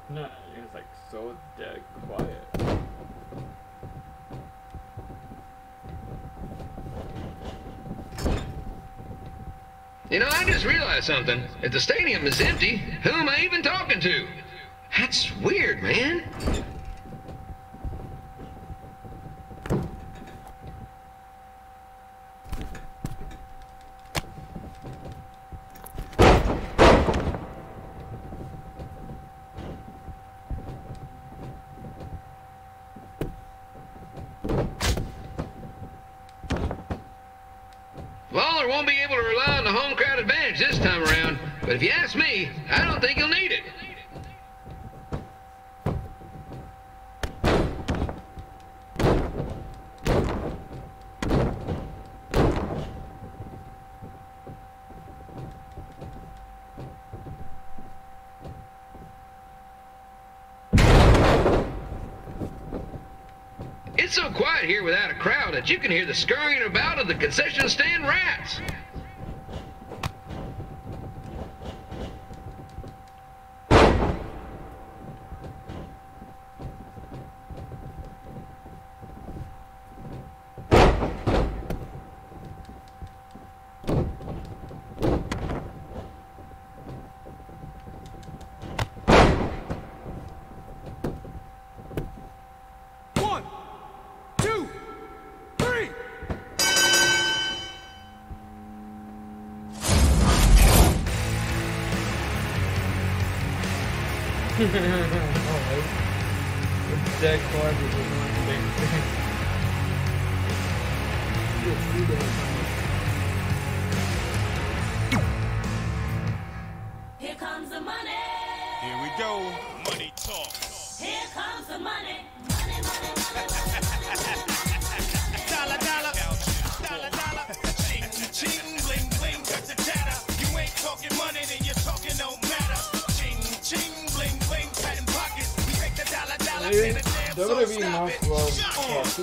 No, it's like so dead quiet. You know, I just realized something. If the stadium is empty, who am I even talking to? That's weird, man. Lawler won't be able to rely on the home crowd advantage this time around, but if you ask me, I don't think he'll need it. It's so quiet here without a crowd that you can hear the scurrying about of the concession stand rats. It's dead quiet because it's one big thing. Here comes the money. Here we go. Money talk. Here comes the money. Money, money, money, money. Dollar, dollar. Dollar, dollar. Ching, ching, bling, bling, got the data. You ain't talking money, then you're talking no matter. Ching, ching, bling, bling, patent pockets. We take the dollar, dollar, and the damn so stop it.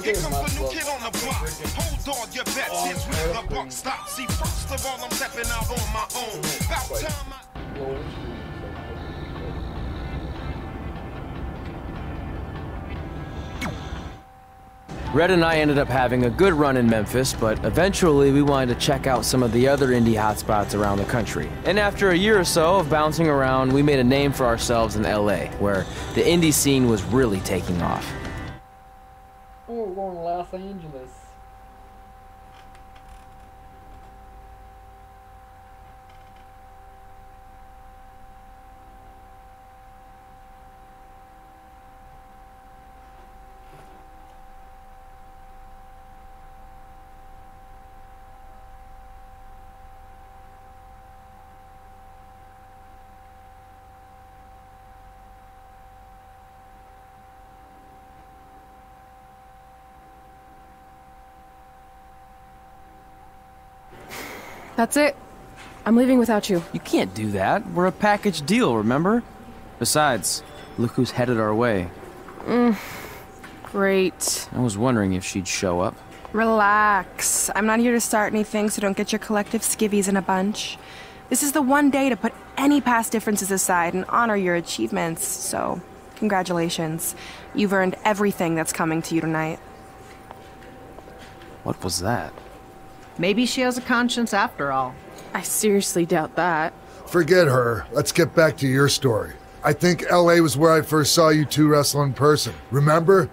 Here comes the new kid on the block. Hold all your bets, here's where the buck stops. See, first of all, I'm stepping out on my own. About time I... Red and I ended up having a good run in Memphis, but eventually we wanted to check out some of the other indie hotspots around the country. And after a year or so of bouncing around, we made a name for ourselves in LA, where the indie scene was really taking off. Oh, we're going to Los Angeles. That's it. I'm leaving without you. You can't do that. We're a package deal, remember? Besides, look who's headed our way. Great. I was wondering if she'd show up. Relax. I'm not here to start anything, so don't get your collective skivvies in a bunch. This is the one day to put any past differences aside and honor your achievements, so congratulations. You've earned everything that's coming to you tonight. What was that? Maybe she has a conscience after all. I seriously doubt that. Forget her. Let's get back to your story. I think LA was where I first saw you two wrestle in person. Remember?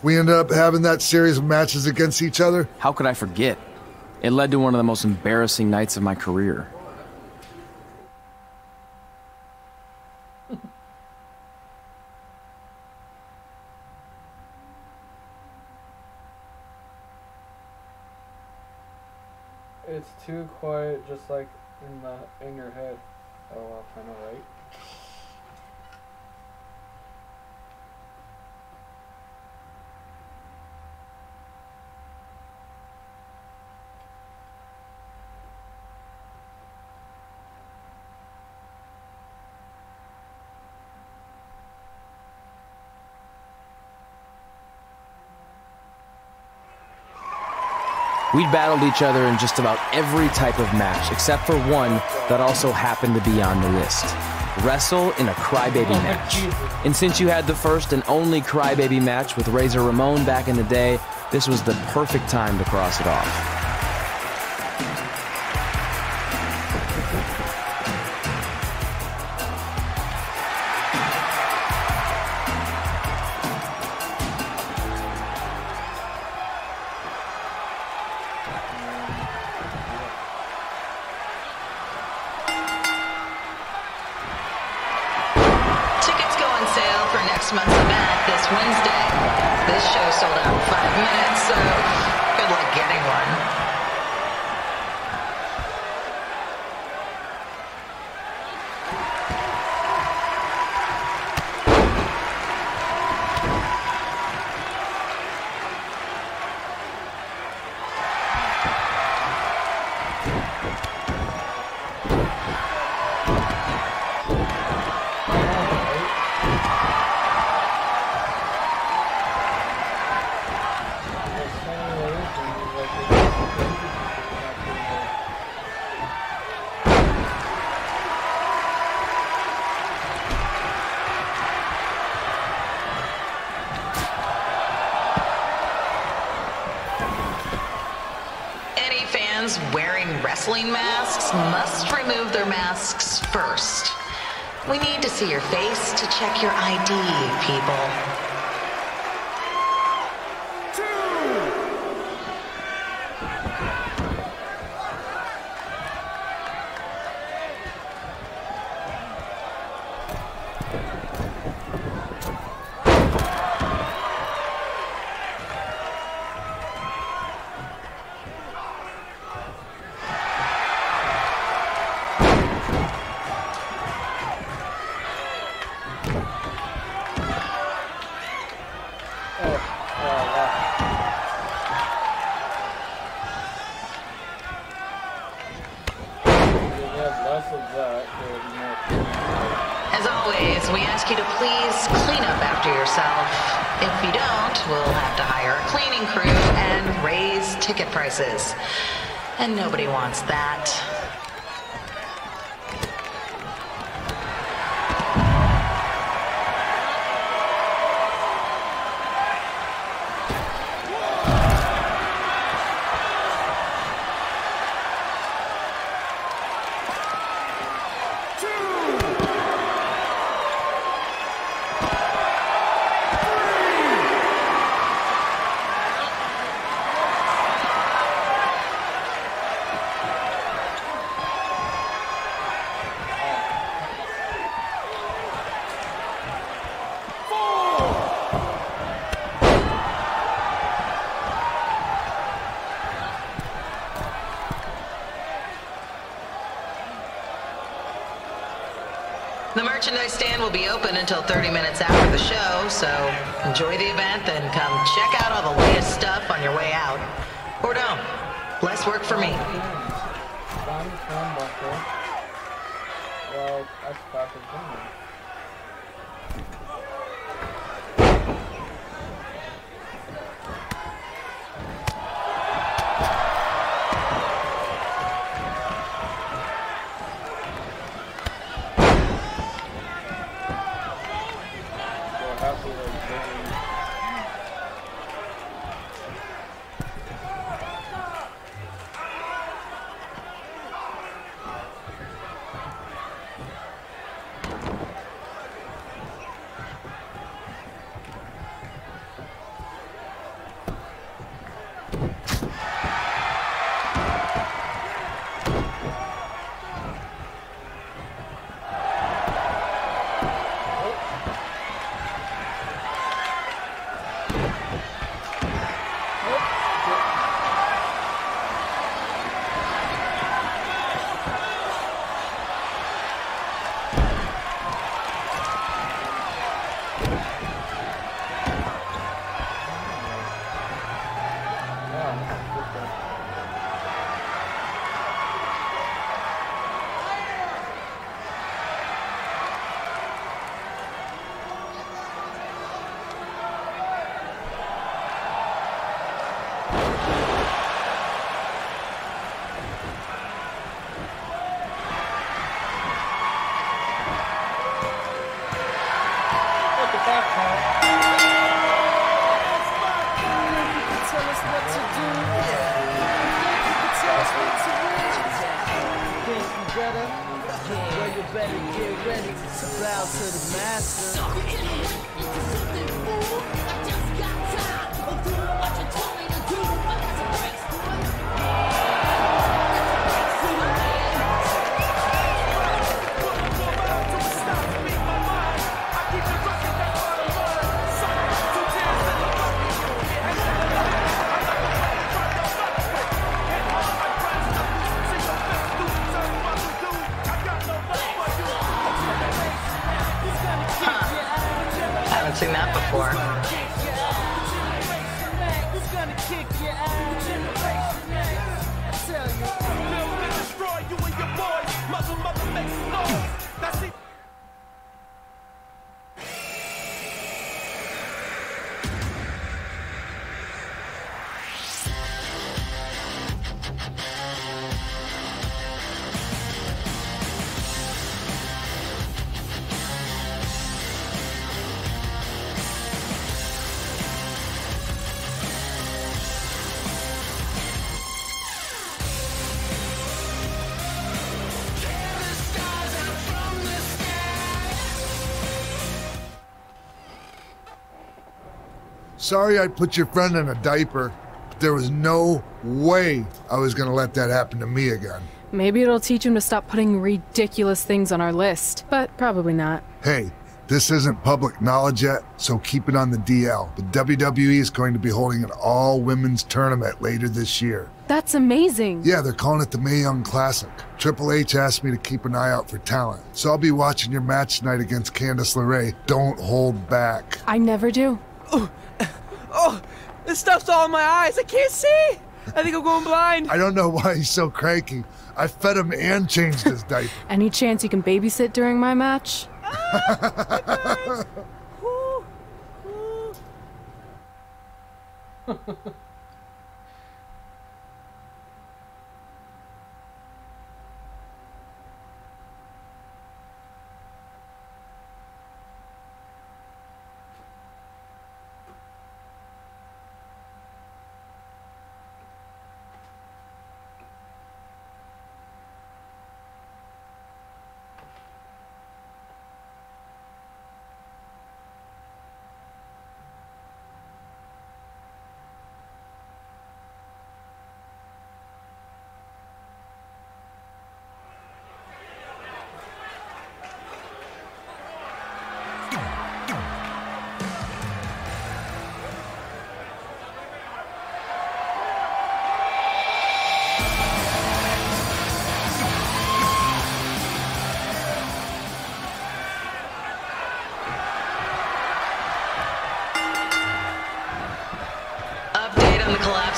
We ended up having that series of matches against each other. How could I forget? It led to one of the most embarrassing nights of my career. it's too quiet, just like in your head. Oh, well, I know, right? We'd battled each other in just about every type of match, except for one that also happened to be on the list. Wrestle in a crybaby match. And since you had the first and only crybaby match with Razor Ramon back in the day, this was the perfect time to cross it off. Next month's event this Wednesday. This show sold out in 5 minutes, so good luck getting one. Wearing wrestling masks must remove their masks first. We need to see your face to check your ID, people. As always, we ask you to please clean up after yourself. If you don't, we'll have to hire a cleaning crew and raise ticket prices. And nobody wants that. The merchandise stand will be open until 30 minutes after the show, so enjoy the event and come check out all the latest stuff on your way out. Or don't. Less work for me. Well, that's backwards. Haven't seen that before. Sorry I put your friend in a diaper, but there was no way I was gonna let that happen to me again. Maybe it'll teach him to stop putting ridiculous things on our list, but probably not. Hey, this isn't public knowledge yet, so keep it on the DL. But WWE is going to be holding an all-women's tournament later this year. That's amazing. Yeah, they're calling it the Mae Young Classic. Triple H asked me to keep an eye out for talent, so I'll be watching your match tonight against Candice LeRae. Don't hold back. I never do. Oh, this stuff's all in my eyes. I can't see. I think I'm going blind. I don't know why he's so cranky. I fed him and changed his diaper. Any chance you can babysit during my match?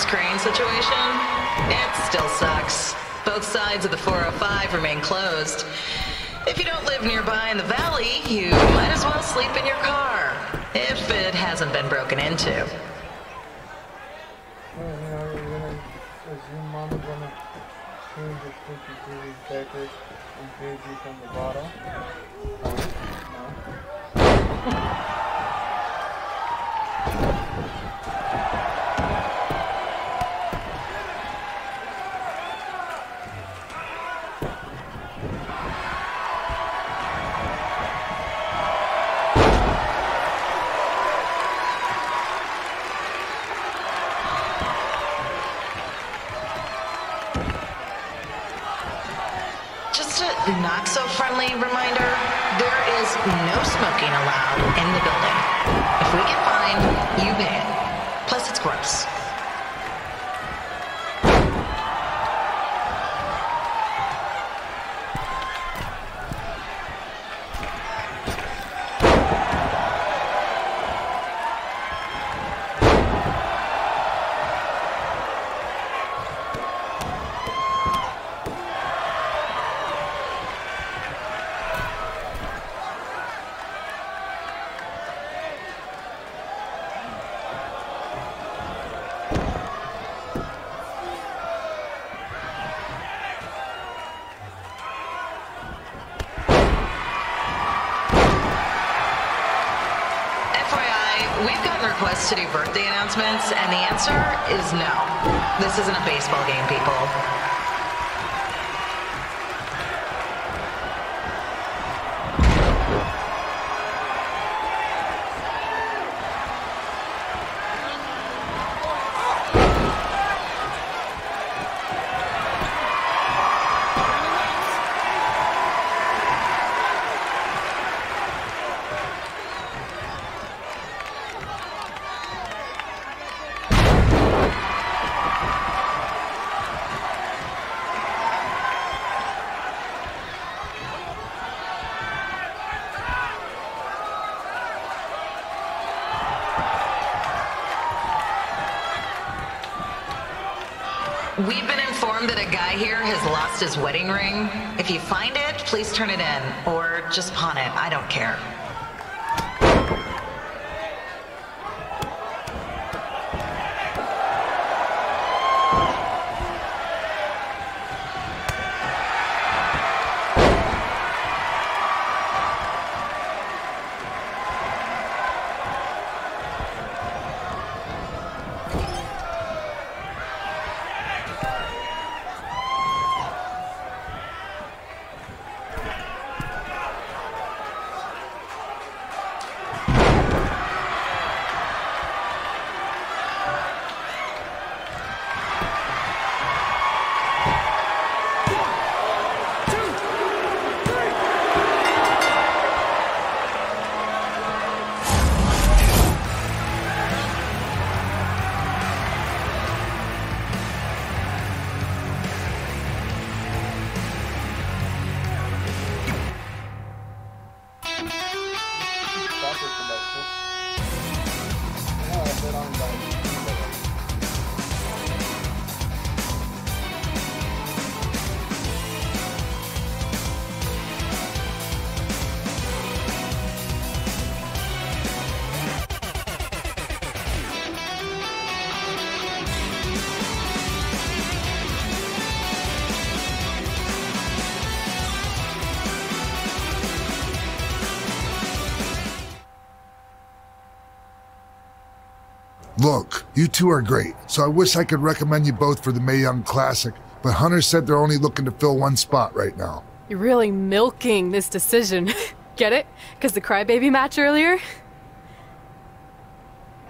Crane situation? It still sucks. Both sides of the 405 remain closed. If you don't live nearby in the valley, you might as well sleep in your car, if it hasn't been broken into. From the bottom. Just a not-so-friendly reminder, there is no smoking allowed in the building. If we get fined, you pay it. Plus, it's gross. We've gotten requests to do birthday announcements, and the answer is no. This isn't a baseball game, people. We've been informed that a guy here has lost his wedding ring. If you find it, please turn it in, or just pawn it. I don't care. Look, you two are great, so I wish I could recommend you both for the Mae Young Classic, but Hunter said they're only looking to fill one spot right now. You're really milking this decision. Get it? Because the crybaby match earlier?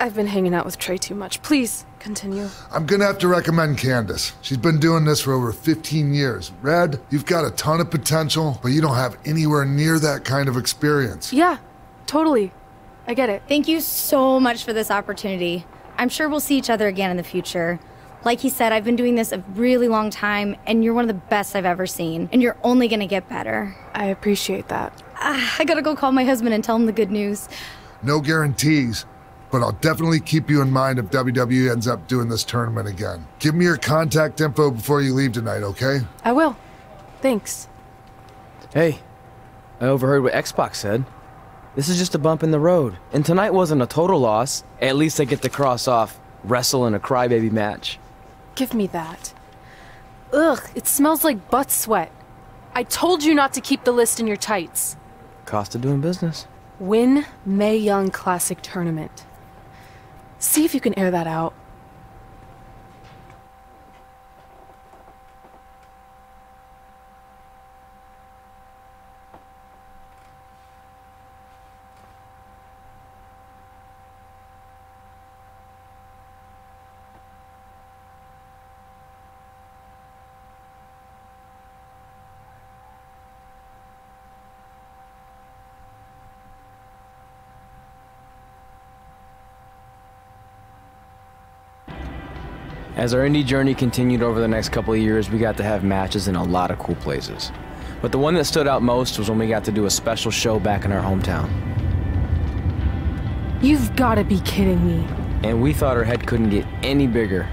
I've been hanging out with Trey too much. Please, continue. I'm gonna have to recommend Candace. She's been doing this for over 15 years. Red, you've got a ton of potential, but you don't have anywhere near that kind of experience. Yeah, totally. I get it. Thank you so much for this opportunity. I'm sure we'll see each other again in the future. Like he said, I've been doing this a really long time, and you're one of the best I've ever seen. And you're only gonna get better. I appreciate that. I gotta go call my husband and tell him the good news. No guarantees, but I'll definitely keep you in mind if WWE ends up doing this tournament again. Give me your contact info before you leave tonight, okay? I will. Thanks. Hey, I overheard what Xbox said. This is just a bump in the road. And tonight wasn't a total loss. At least I get to cross off wrestle in a crybaby match. Give me that. Ugh, it smells like butt sweat. I told you not to keep the list in your tights. Cost of doing business. Win Mae Young Classic Tournament. See if you can air that out. As our indie journey continued over the next couple of years, we got to have matches in a lot of cool places. But the one that stood out most was when we got to do a special show back in our hometown. You've gotta be kidding me. And we thought our head couldn't get any bigger.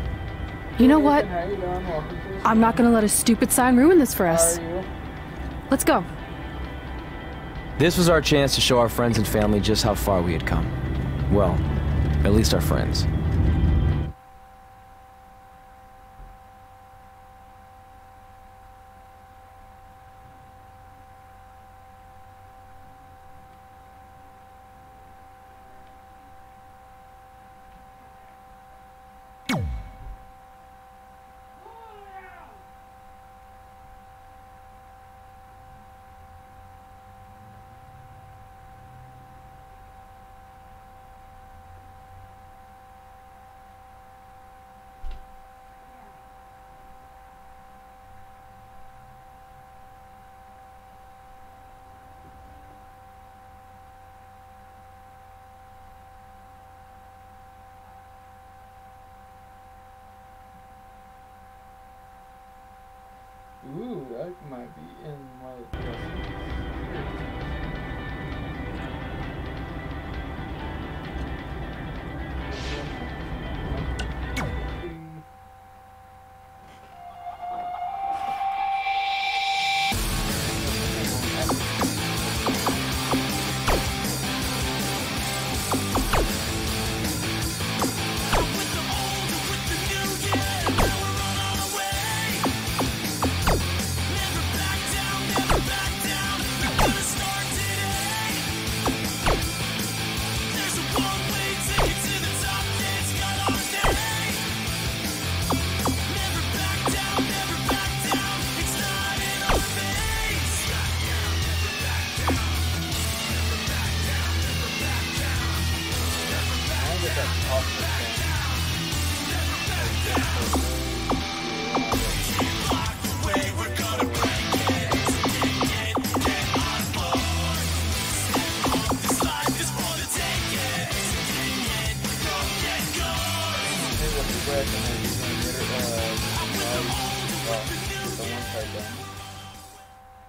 You know what? I'm not gonna let a stupid sign ruin this for us. Let's go. This was our chance to show our friends and family just how far we had come. Well, at least our friends. might be in my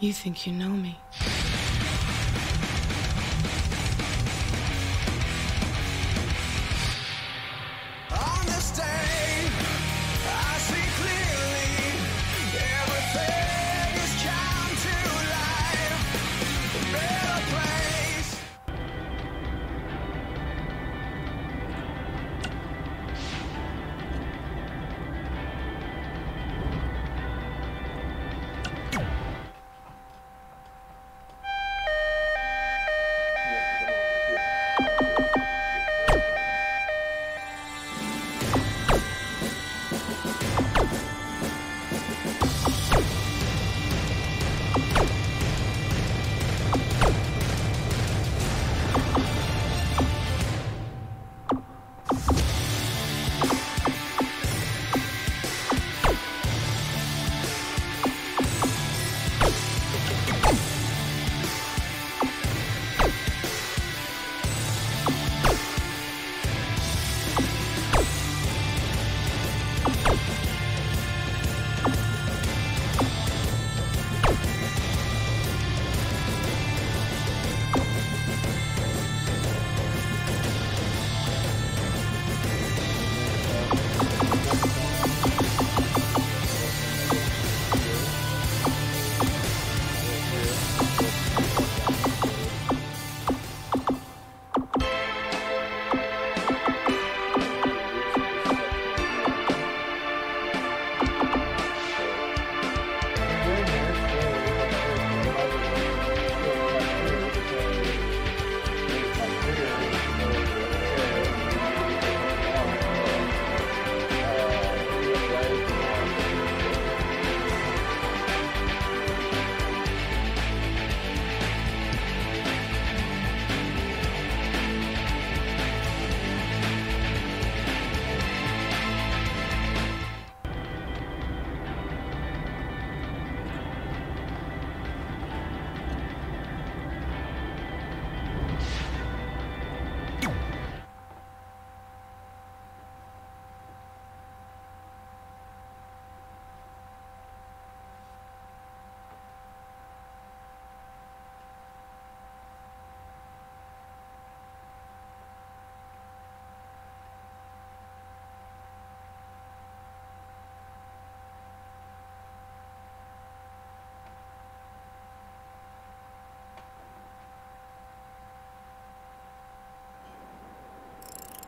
You think you know me? On this day, I see clearly everything is come to life. A better place.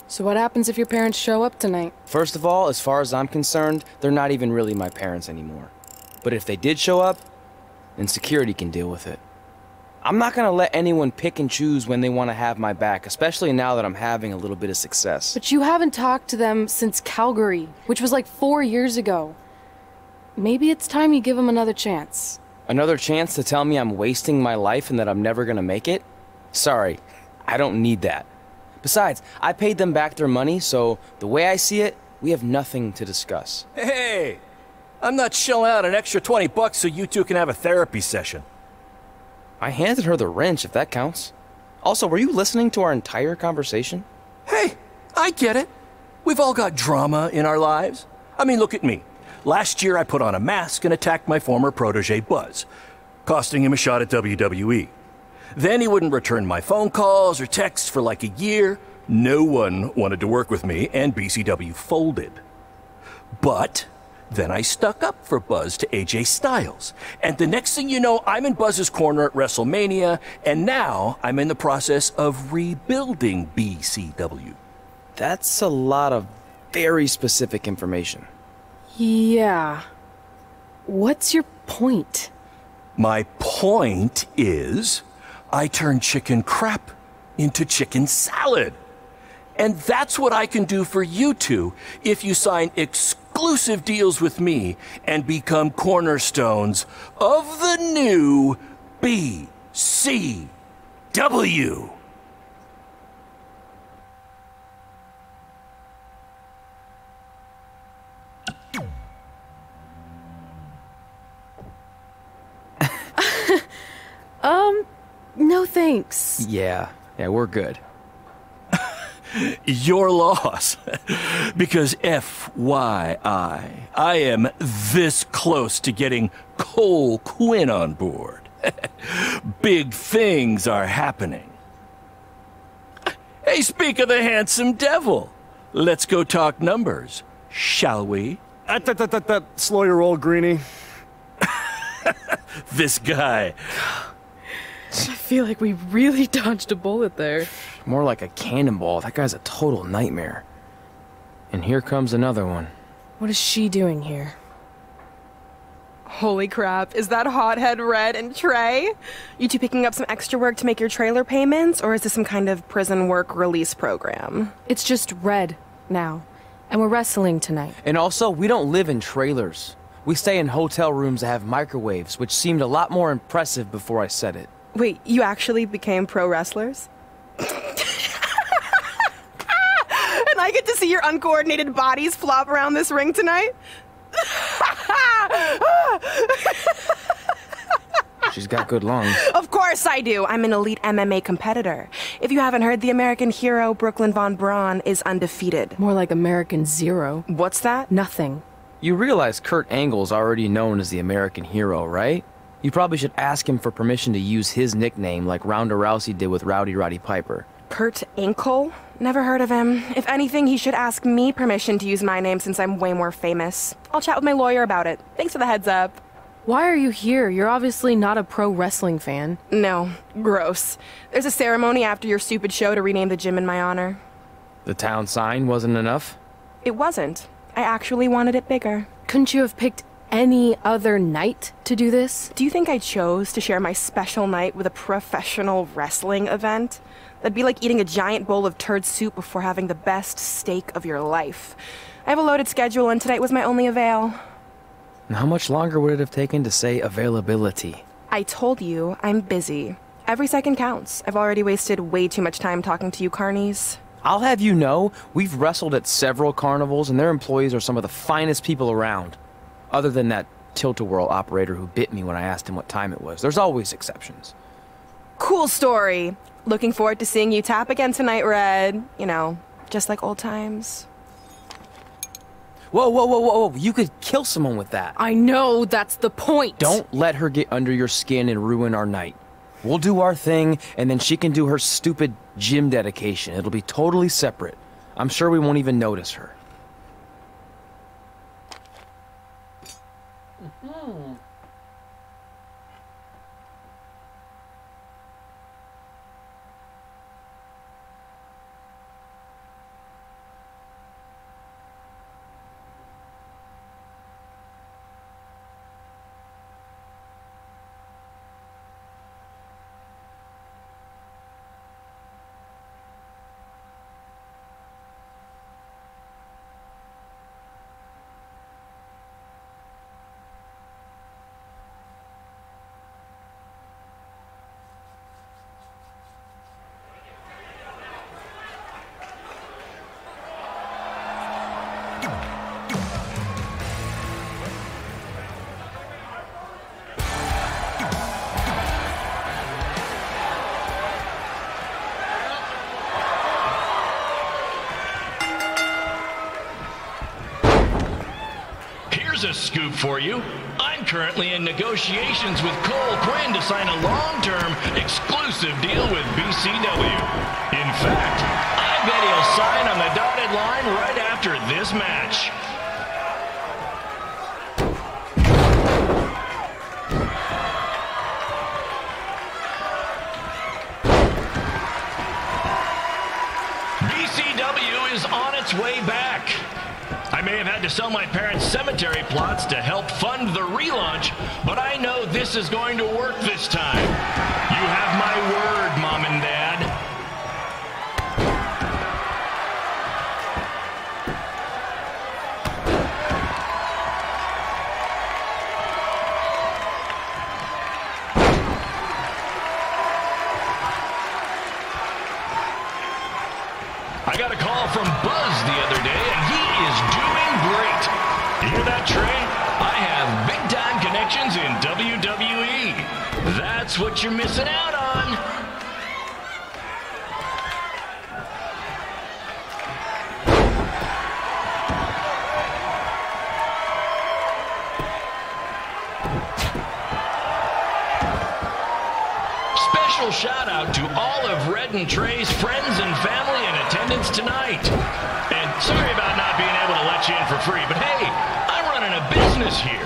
So what happens if your parents show up tonight? First of all, as far as I'm concerned, they're not even really my parents anymore. But if they did show up, then security can deal with it. I'm not gonna let anyone pick and choose when they want to have my back, especially now that I'm having a little bit of success. But you haven't talked to them since Calgary, which was like 4 years ago. Maybe it's time you give them another chance. Another chance to tell me I'm wasting my life and that I'm never gonna make it? Sorry, I don't need that. Besides, I paid them back their money, so the way I see it, we have nothing to discuss. Hey! I'm not shelling out an extra $20 so you two can have a therapy session. I handed her the wrench, if that counts. Also, were you listening to our entire conversation? Hey, I get it. We've all got drama in our lives. I mean, look at me. Last year, I put on a mask and attacked my former protege, Buzz, costing him a shot at WWE. Then he wouldn't return my phone calls or texts for like a year. No one wanted to work with me, and BCW folded. But then I stuck up for Buzz to AJ Styles. And the next thing you know, I'm in Buzz's corner at WrestleMania, and now I'm in the process of rebuilding BCW. That's a lot of very specific information. Yeah. What's your point? My point is, I turned chicken crap into chicken salad. And that's what I can do for you two if you sign exclusive deals with me and become cornerstones of the new BCW. No thanks. Yeah, we're good. Your loss. Because FYI, I am this close to getting Cole Quinn on board. Big things are happening. Hey, speak of the handsome devil. Let's go talk numbers, shall we? Slow your roll, Greenie. This guy. I feel like we really dodged a bullet there. More like a cannonball. That guy's a total nightmare. And here comes another one. What is she doing here? Holy crap, is that hothead Red and Trey? You two picking up some extra work to make your trailer payments, or is this some kind of prison work release program? It's just Red now, and we're wrestling tonight. And also, we don't live in trailers. We stay in hotel rooms that have microwaves, which seemed a lot more impressive before I said it. Wait, you actually became pro wrestlers? And I get to see your uncoordinated bodies flop around this ring tonight? She's got good lungs. Of course I do. I'm an elite MMA competitor. If you haven't heard, the American hero, Brooklyn Von Braun, is undefeated. More like American Zero. What's that? Nothing. You realize Kurt Angle's already known as the American hero, right? You probably should ask him for permission to use his nickname like Ronda Rousey did with Rowdy Roddy Piper. Kurt Angle? Never heard of him. If anything, he should ask me permission to use my name since I'm way more famous. I'll chat with my lawyer about it. Thanks for the heads up. Why are you here? You're obviously not a pro wrestling fan. No. Gross. There's a ceremony after your stupid show to rename the gym in my honor. The town sign wasn't enough? It wasn't. I actually wanted it bigger. Couldn't you have picked any other night to do this? Do you think I chose to share my special night with a professional wrestling event? That'd be like eating a giant bowl of turd soup before having the best steak of your life. I have a loaded schedule and tonight was my only avail. And how much longer would it have taken to say availability? I told you, I'm busy. Every second counts. I've already wasted way too much time talking to you carnies. I'll have you know, we've wrestled at several carnivals and their employees are some of the finest people around. Other than that tilt-a-whirl operator who bit me when I asked him what time it was. There's always exceptions. Cool story. Looking forward to seeing you tap again tonight, Red. You know, just like old times. Whoa. You could kill someone with that. I know, that's the point. Don't let her get under your skin and ruin our night. We'll do our thing, and then she can do her stupid gym dedication. It'll be totally separate. I'm sure we won't even notice her. Here's a scoop for you. I'm currently in negotiations with Cole Quinn to sign a long-term, exclusive deal with BCW. In fact, I bet he'll sign on the dotted line right after this match. BCW is on its way back. I may have had to sell my parents' cemetery plots to help fund the relaunch, but I know this is going to work this time. You have my word, Mom and Dad. I got a call from Buzz the other day, and he is doing great. You hear that, Trey? I have big-time connections in WWE. That's what you're missing out on. Special shout out to all of Red and Trey's friends and family in attendance tonight. And sorry about not being able to let you in for free, but hey, I'm running a business here.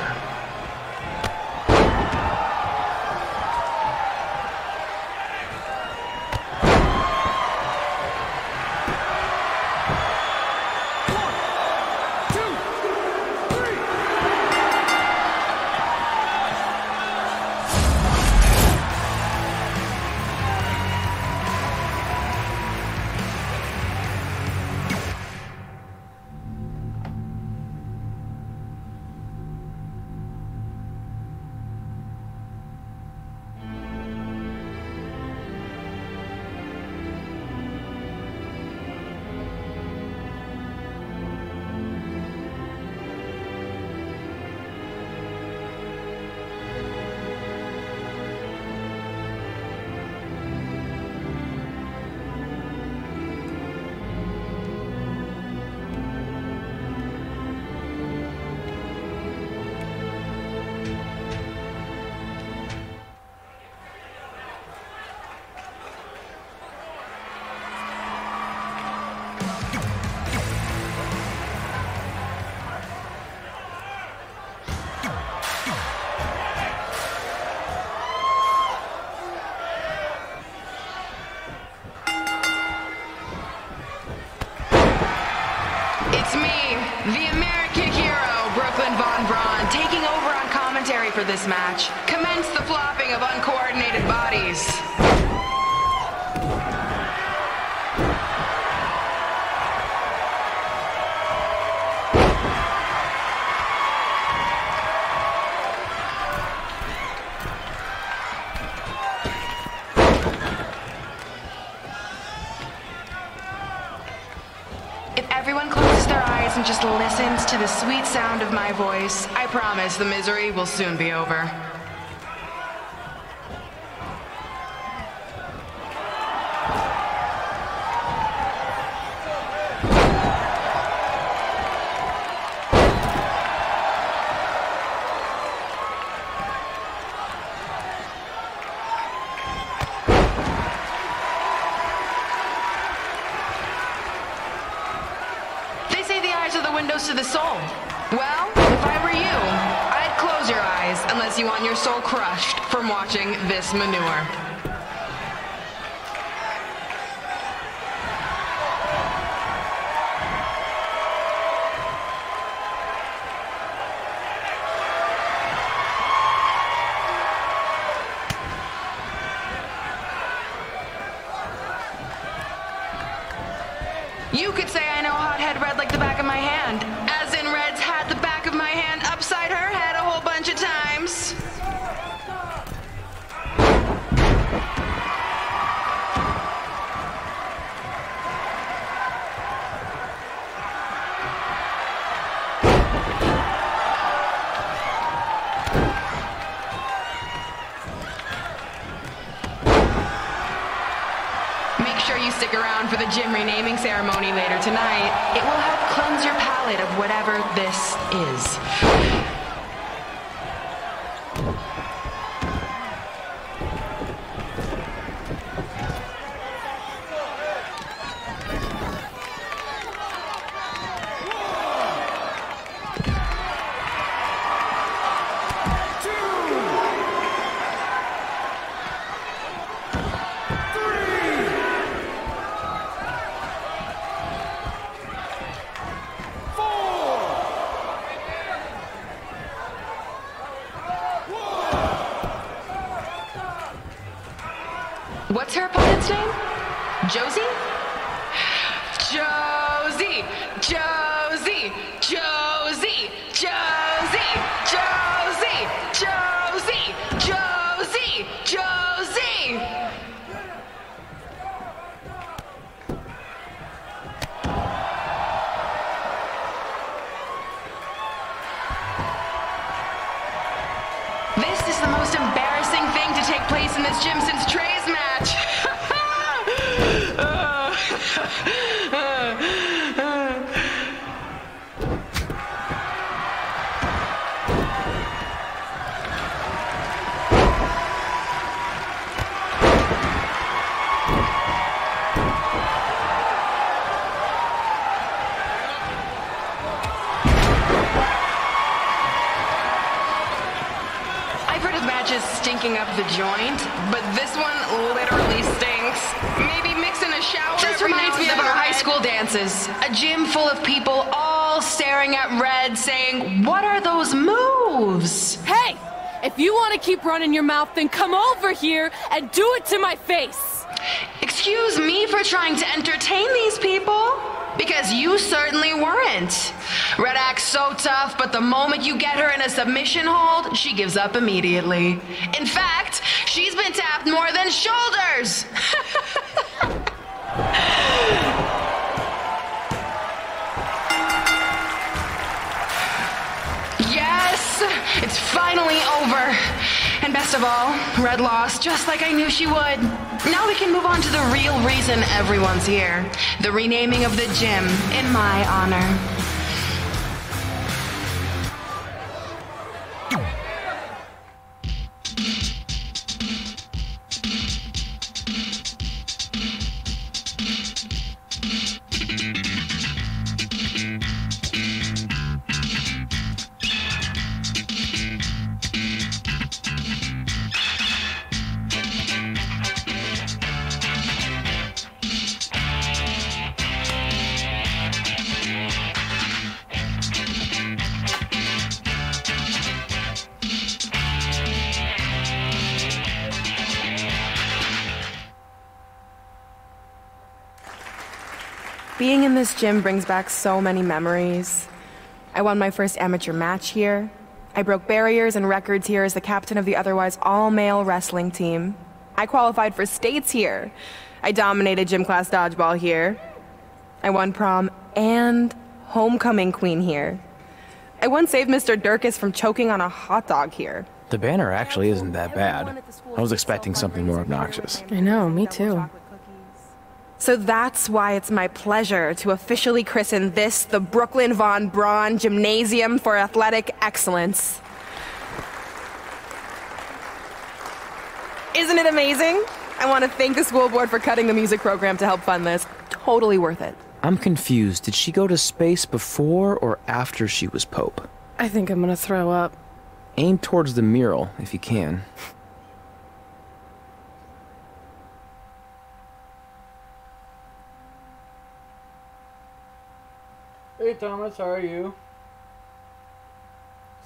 It's me, the American hero, Brooklyn Von Braun, taking over on commentary for this match. Commence the flopping of uncoordinated bodies. Everyone closes their eyes and just listens to the sweet sound of my voice. I promise the misery will soon be over. Windows to the soul. Well, if I were you, I'd close your eyes unless you want your soul crushed from watching this manure. You could say I know Hothead Red like the back of my hand, as in Red's had the back of my hand upside her head a whole bunch of times. Make sure you stick around for the gym renaming ceremony later tonight. It will help cleanse your palate of whatever this is. What's her opponent's name? Josie? Josie! Josie! Josie! Josie! Josie! Josie! Josie! Josie! This is the most embarrassing thing to take place in this gym since Trey's match. Stinking up the joint, but this one literally stinks. Maybe mix in a shower. This reminds me of our high school dances. A gym full of people all staring at Red saying, "What are those moves?" Hey! If you want to keep running your mouth, then come over here and do it to my face! Excuse me for trying to entertain these people? Because you certainly weren't. Red acts so tough, but the moment you get her in a submission hold, she gives up immediately. In fact, she's been tapped more than shoulders! Yes! It's finally over! And best of all, Red lost just like I knew she would. Now we can move on to the real reason everyone's here. The renaming of the gym in my honor. Being in this gym brings back so many memories. I won my first amateur match here. I broke barriers and records here as the captain of the otherwise all-male wrestling team. I qualified for states here. I dominated gym class dodgeball here. I won prom and homecoming queen here. I once saved Mr. Durkis from choking on a hot dog here. The banner actually isn't that bad. I was expecting something more obnoxious. I know, me too. So that's why it's my pleasure to officially christen this the Brooklyn Von Braun Gymnasium for Athletic Excellence. Isn't it amazing? I want to thank the school board for cutting the music program to help fund this. Totally worth it. I'm confused. Did she go to space before or after she was Pope? I think I'm gonna throw up. Aim towards the mural, if you can. Hey Thomas, how are you?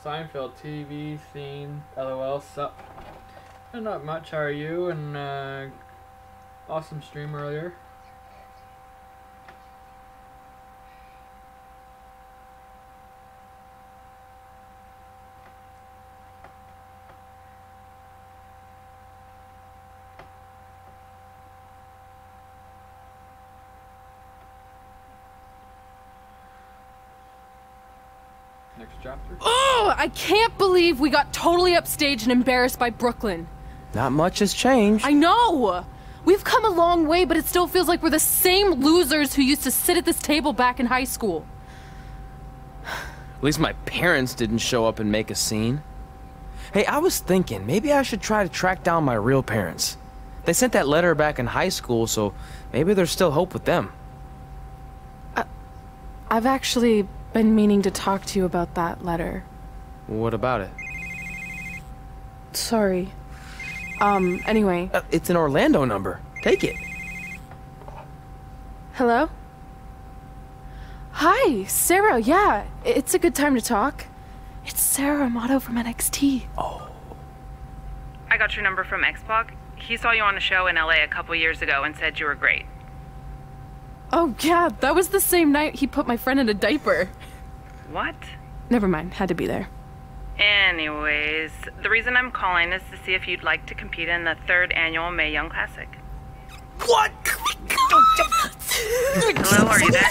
Seinfeld TV scene, LOL, sup? Not much, how are you? And awesome stream earlier. Next chapter. Oh, I can't believe we got totally upstaged and embarrassed by Brooklyn. Not much has changed. I know! We've come a long way, but it still feels like we're the same losers who used to sit at this table back in high school. At least my parents didn't show up and make a scene. Hey, I was thinking, maybe I should try to track down my real parents. They sent that letter back in high school, so maybe there's still hope with them. I've actually been meaning to talk to you about that letter. What about it? Sorry. Anyway. It's an Orlando number. Take it. Hello? Hi, Sarah, yeah. It's a good time to talk. It's Sarah Amato from NXT. Oh. I got your number from Xbox. He saw you on a show in LA a couple years ago and said you were great. Oh, yeah, that was the same night he put my friend in a diaper. What? Never mind, had to be there. Anyways, the reason I'm calling is to see if you'd like to compete in the 3rd annual Mae Young Classic. What? Hello, are you there?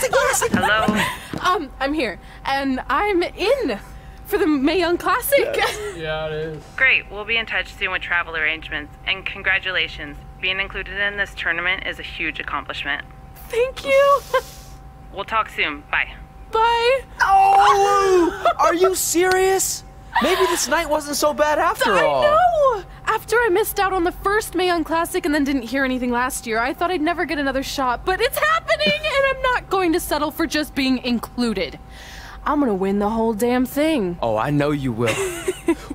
Hello? I'm here, and I'm in for the Mae Young Classic. Yeah, it is. Great, we'll be in touch soon with travel arrangements, and congratulations. Being included in this tournament is a huge accomplishment. Thank you. We'll talk soon. Bye. Bye. Oh! Are you serious? Maybe this night wasn't so bad after all. I know! After I missed out on the first Mae Young Classic and then didn't hear anything last year, I thought I'd never get another shot, but it's happening, and I'm not going to settle for just being included. I'm gonna win the whole damn thing. Oh, I know you will.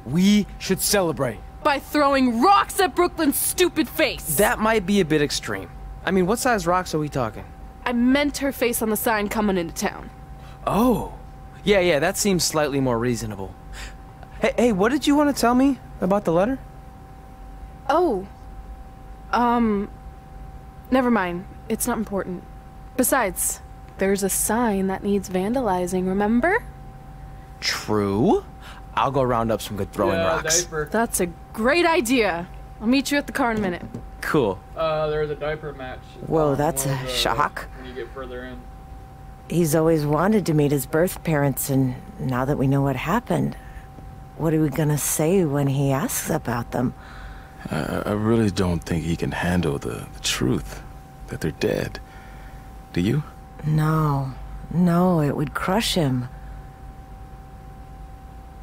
We should celebrate. By throwing rocks at Brooklyn's stupid face. That might be a bit extreme. I mean, what size rocks are we talking? I meant her face on the sign coming into town. Oh. Yeah, that seems slightly more reasonable. Hey, what did you want to tell me about the letter? Oh. Never mind. It's not important. Besides, there's a sign that needs vandalizing, remember? True. I'll go round up some good throwing rocks. Diaper. That's a great idea. I'll meet you at the car in a minute. Cool. There's a diaper match. Whoa, that's a shock. When you get further in. He's always wanted to meet his birth parents, and now that we know what happened, what are we gonna say when he asks about them? I really don't think he can handle the truth, that they're dead. Do you? No, it would crush him.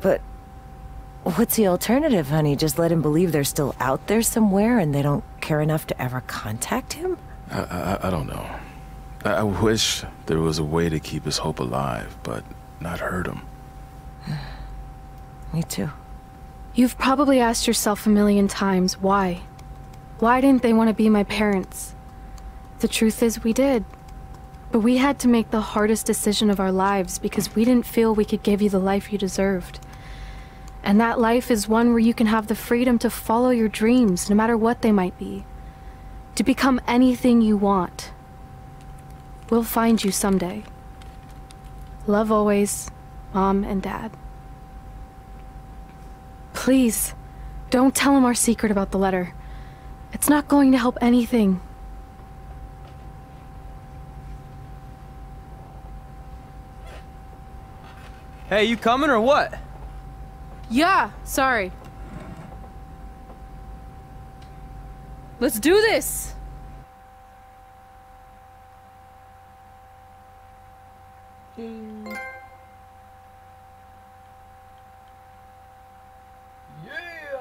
But what's the alternative, honey? Just let him believe they're still out there somewhere and they don't care enough to ever contact him? I don't know. I wish there was a way to keep his hope alive, but not hurt him. Me too. You've probably asked yourself a million times, why? Why didn't they want to be my parents? The truth is, we did. But we had to make the hardest decision of our lives because we didn't feel we could give you the life you deserved. And that life is one where you can have the freedom to follow your dreams, no matter what they might be. To become anything you want. We'll find you someday. Love always, Mom and Dad. Please, don't tell him our secret about the letter. It's not going to help anything. Hey, you coming or what? Yeah, sorry. Let's do this! Yeah,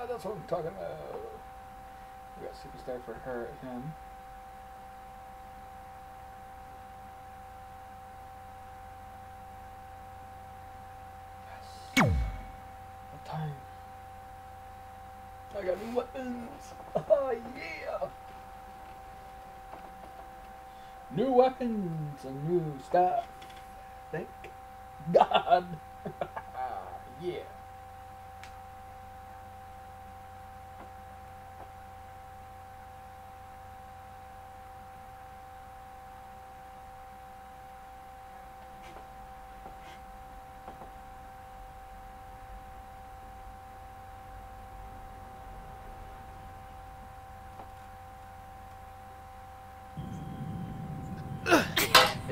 that's what I'm talking about. We got Superstar for him. Yes. What time? I got new weapons. Oh yeah! New weapons and new stuff. Thank God. Yeah.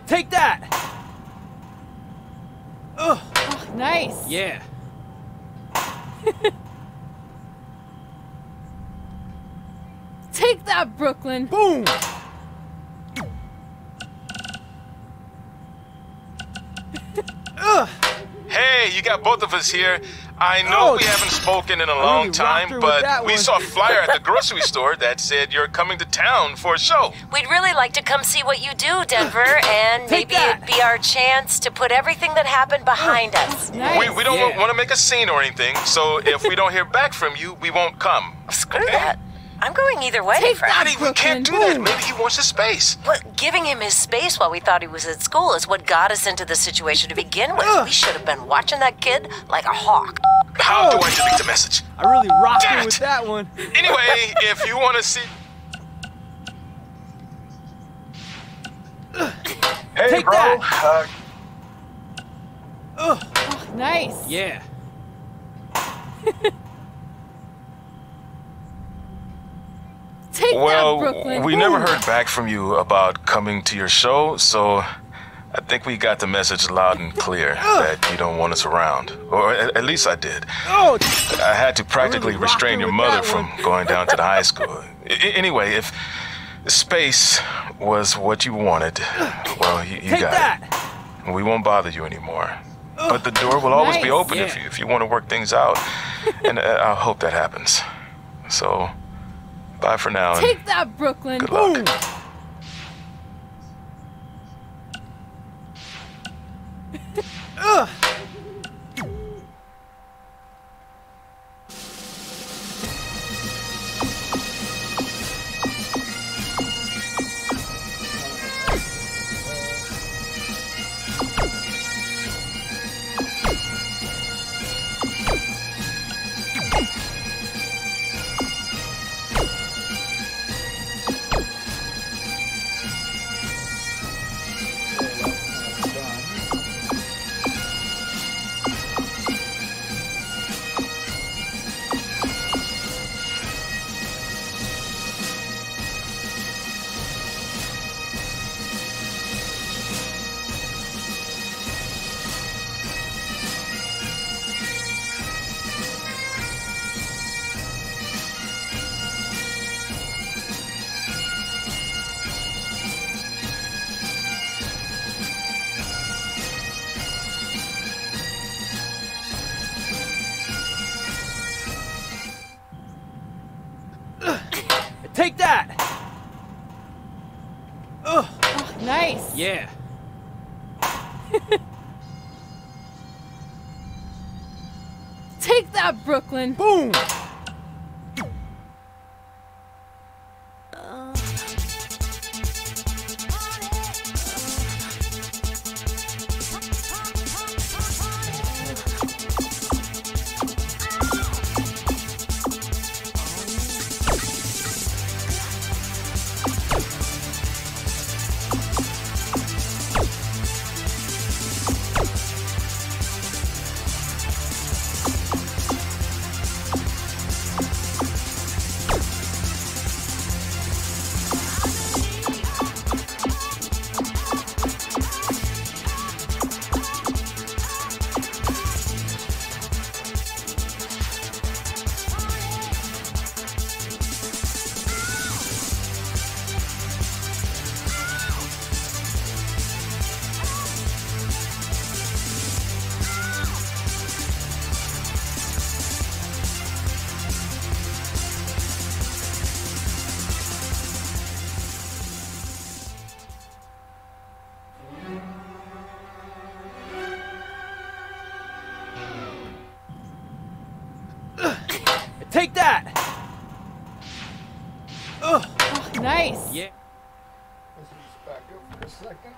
Take that! Ugh. Oh, nice. Yeah. Take that, Brooklyn. Boom! Hey, you got both of us here. I know we haven't spoken in a long time, but we saw a flyer at the grocery store that said you're coming to town for a show. We'd really like to come see what you do, Denver, and maybe it'd be our chance to put everything that happened behind us. Nice. We don't want to make a scene or anything, so if we don't hear back from you, we won't come. Screw that. I'm going either way, Fred. Honey, we can't do that. Maybe he wants his space. But giving him his space while we thought he was at school is what got us into the situation to begin with. We should have been watching that kid like a hawk. How do I delete the message? I really rocked Damn you it. with that one. Anyway, if you want to see... Hey, Take bro. that. Oh, nice. Yeah. Take Well, that, Brooklyn. we never heard back from you about coming to your show, so I think we got the message loud and clear that you don't want us around. Or at least I did. Oh, I had to practically really restrain your rocking mother with that from going down to the high school. Anyway, if space was what you wanted, well, you take got that. it. We won't bother you anymore. But the door will always be Nice. open Yeah. if you want to work things out. And I hope that happens. So, bye for now. and Take that, Brooklyn. Good luck. Ugh. Take that. Ugh. Oh, nice. Yeah. Take that, Brooklyn. Boom. Take that. Ugh. Oh, nice. Yeah. Let's just back up for a second.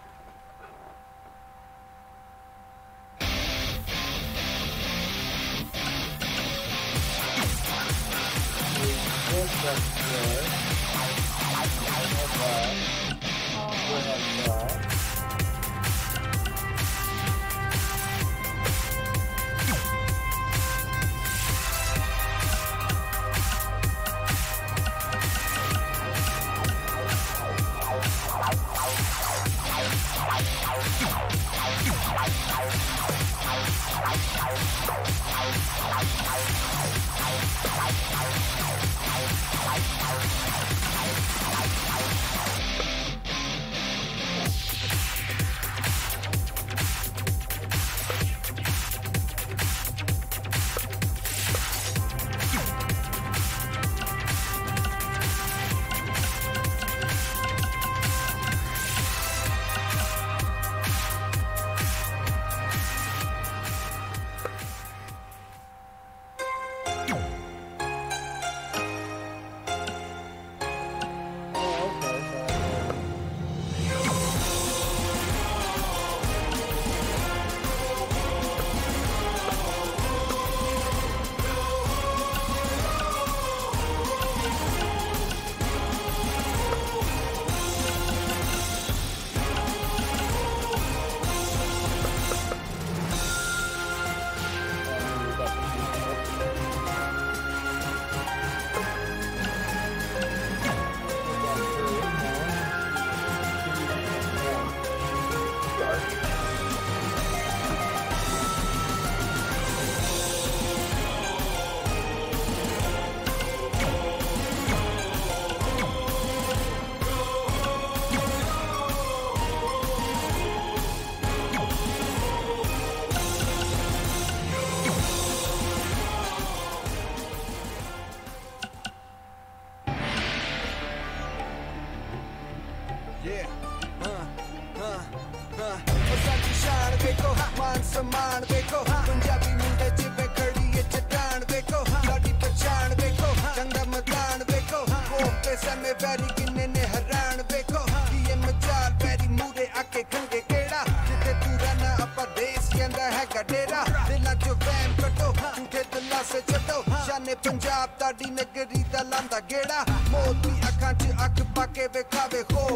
samaan dekho Punjabi munde jive khadi ye chatan dekho saadi pehchan dekho changa madan dekho kote same very kinne ne haran dekho ye majal very mure aake khange keda jithe tu rana apa desh yanda hai gadera dilla jo vem kato jhuthe dilla se chado shane punjab tadi nagari da landa geda moti akhan ch akh pake vekhave ho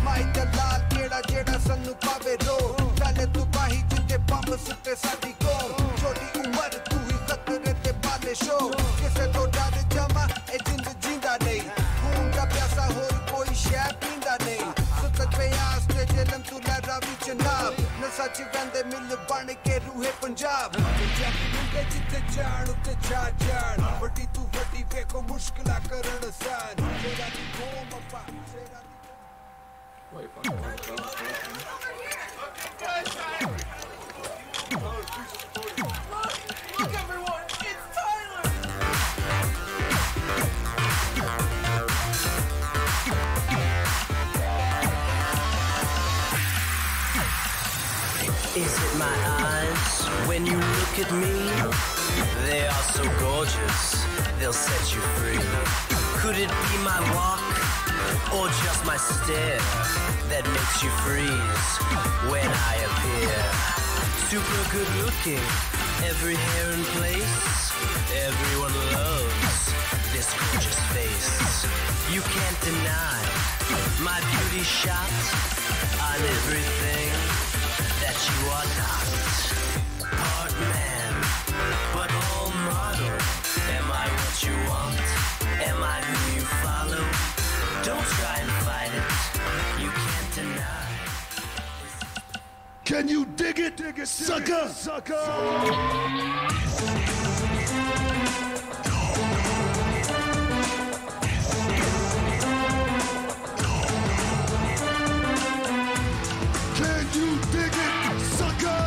mai dalal keda jeda sanu pave ro kale tu bahi jithe pamb sitte sadi ko choti umar tu hi khatre te pale sho kise to dar jama e jind jinda nahi khoon ka pyasa hor koi shay pinda nahi sutak pyas te jelam tu la ravi janab na sach vande mil ban ke ruhe punjab punjab munde jithe jaan utte cha jaan vadi tu vadi vekho mushkila karan san tera di qom appa tera Wait, fuck. Look everyone, it's Tyler! Is it my eyes when you look at me? They are so gorgeous, they'll set you free. Could it be my walk or just my stare that makes you freeze when I appear? Super good looking, every hair in place. Everyone loves this gorgeous face. You can't deny my beauty shot on everything that you are not. Part man, but all model. Am I what you want? Am I who you follow? Don't try and fight it, you can't deny. Can you dig it, sucker? Can you dig it, sucker?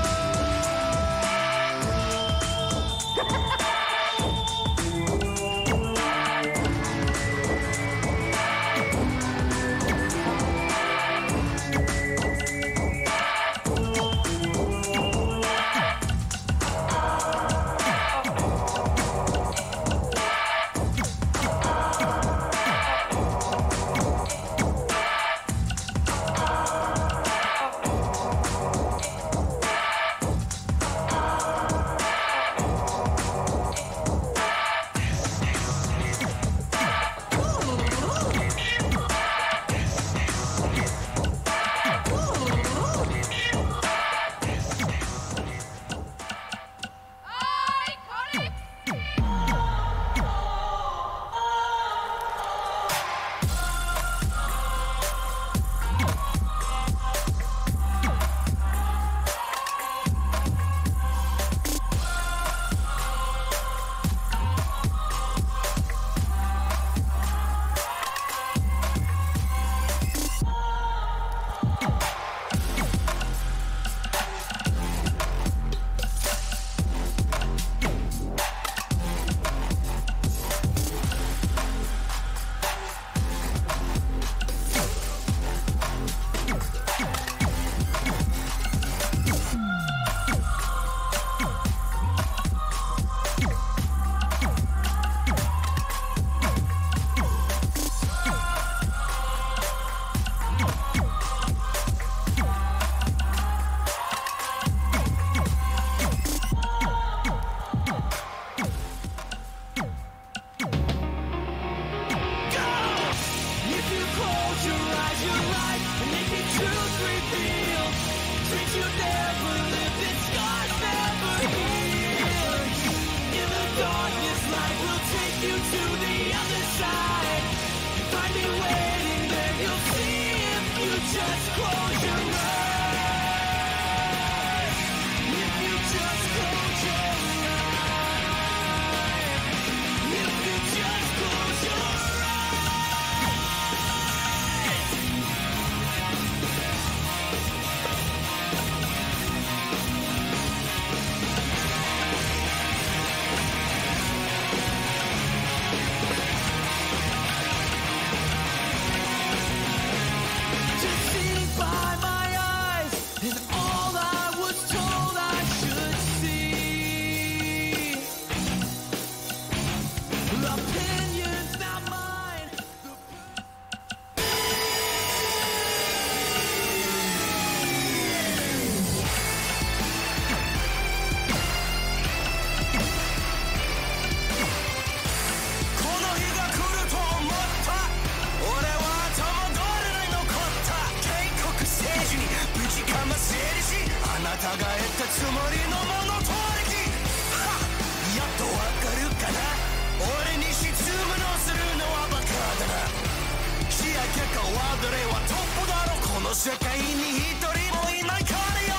世界に一人もいないからよ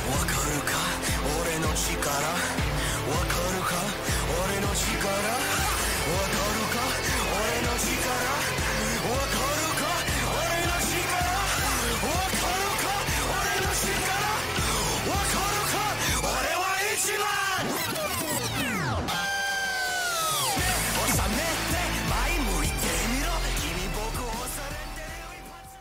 わかるか俺の力わかるか俺の力わかるか俺の力わかるか俺の力わかるか俺の力わかるか俺は一番収めて前向いてみろ君僕を恐れてる一発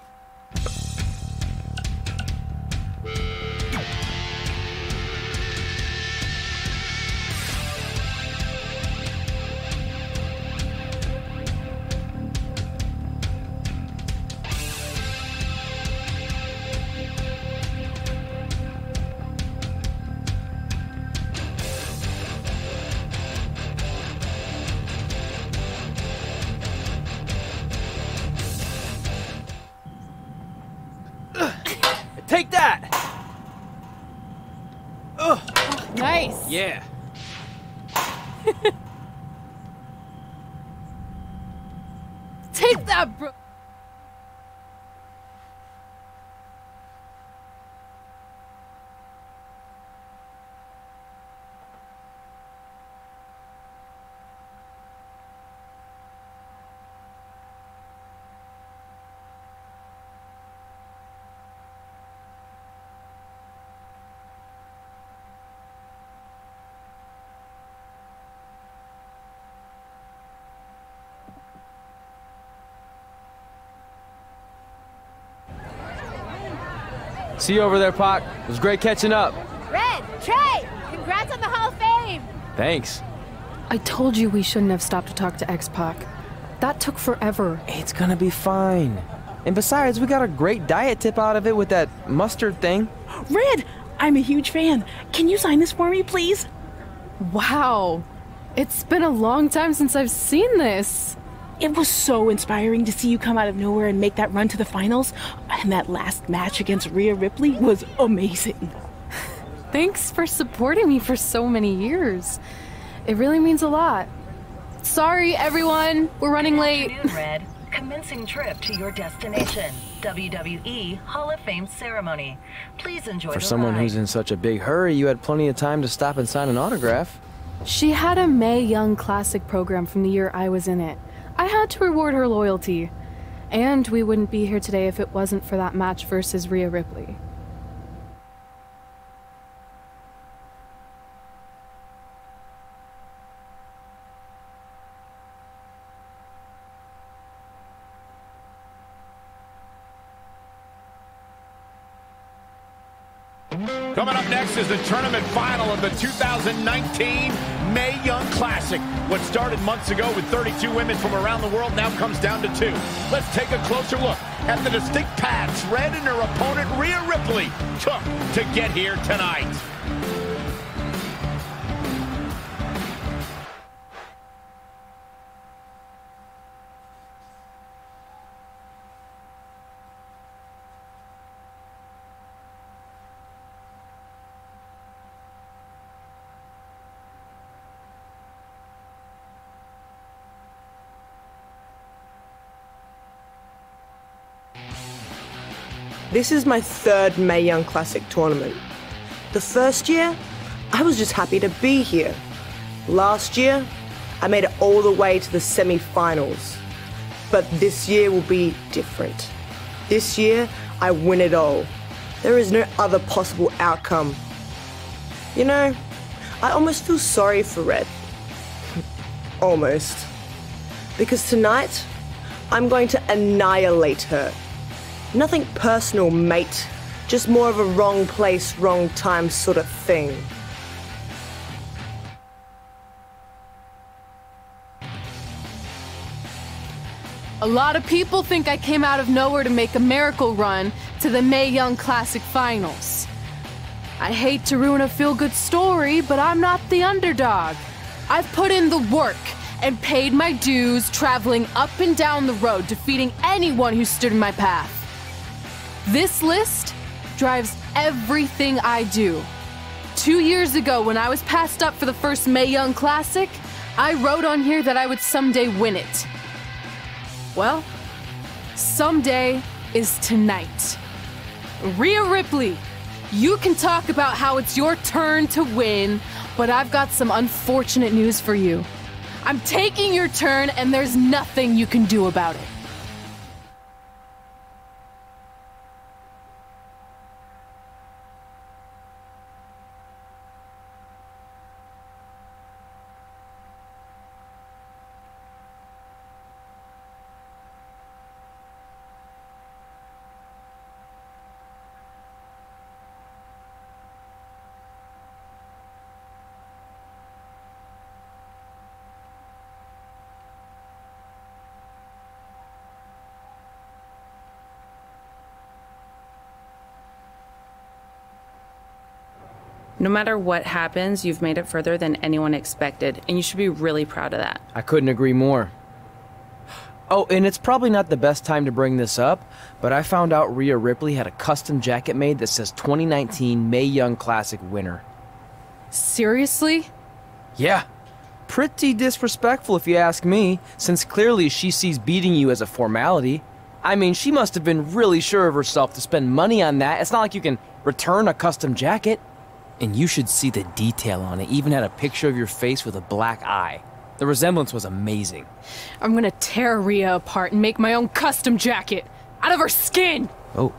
Take that! Ugh. Nice. Yeah. Take that, bro. See you over there, Pac. It was great catching up. Red, Trey, congrats on the Hall of Fame. Thanks. I told you we shouldn't have stopped to talk to X-Pac. That took forever. It's gonna be fine. And besides, we got a great diet tip out of it with that mustard thing. Red, I'm a huge fan. Can you sign this for me, please? Wow. It's been a long time since I've seen this. It was so inspiring to see you come out of nowhere and make that run to the finals. And that last match against Rhea Ripley was amazing. Thanks for supporting me for so many years. It really means a lot. Sorry, everyone. We're running late. Good afternoon, Red. Commencing trip to your destination. WWE Hall of Fame ceremony. Please enjoy For the someone ride. who's in such a big hurry, you had plenty of time to stop and sign an autograph. She had a Mae Young Classic program from the year I was in it. I had to reward her loyalty. And we wouldn't be here today if it wasn't for that match versus Rhea Ripley. Coming up next is the tournament final of the 2019 Mae Young Classic. What started months ago with 32 women from around the world now comes down to 2. Let's take a closer look at the distinct paths Red and her opponent Rhea Ripley took to get here tonight. This is my third Mae Young Classic tournament. The first year, I was just happy to be here. Last year, I made it all the way to the semi-finals. But this year will be different. This year, I win it all. There is no other possible outcome. You know, I almost feel sorry for Red. Almost. Because tonight, I'm going to annihilate her. Nothing personal, mate. Just more of a wrong place, wrong time sort of thing. A lot of people think I came out of nowhere to make a miracle run to the Mae Young Classic Finals. I hate to ruin a feel-good story, but I'm not the underdog. I've put in the work and paid my dues traveling up and down the road, defeating anyone who stood in my path. This list drives everything I do. 2 years ago, when I was passed up for the first Mae Young Classic, I wrote on here that I would someday win it. Well, someday is tonight. Rhea Ripley, you can talk about how it's your turn to win, but I've got some unfortunate news for you. I'm taking your turn, and there's nothing you can do about it. No matter what happens, you've made it further than anyone expected, and you should be really proud of that. I couldn't agree more. Oh, and it's probably not the best time to bring this up, but I found out Rhea Ripley had a custom jacket made that says 2019 Mae Young Classic winner. Seriously? Yeah. Pretty disrespectful if you ask me, since clearly she sees beating you as a formality. I mean, she must have been really sure of herself to spend money on that. It's not like you can return a custom jacket. And you should see the detail on it. Even had a picture of your face with a black eye. The resemblance was amazing. I'm gonna tear Rhea apart and make my own custom jacket out of her skin! Oh.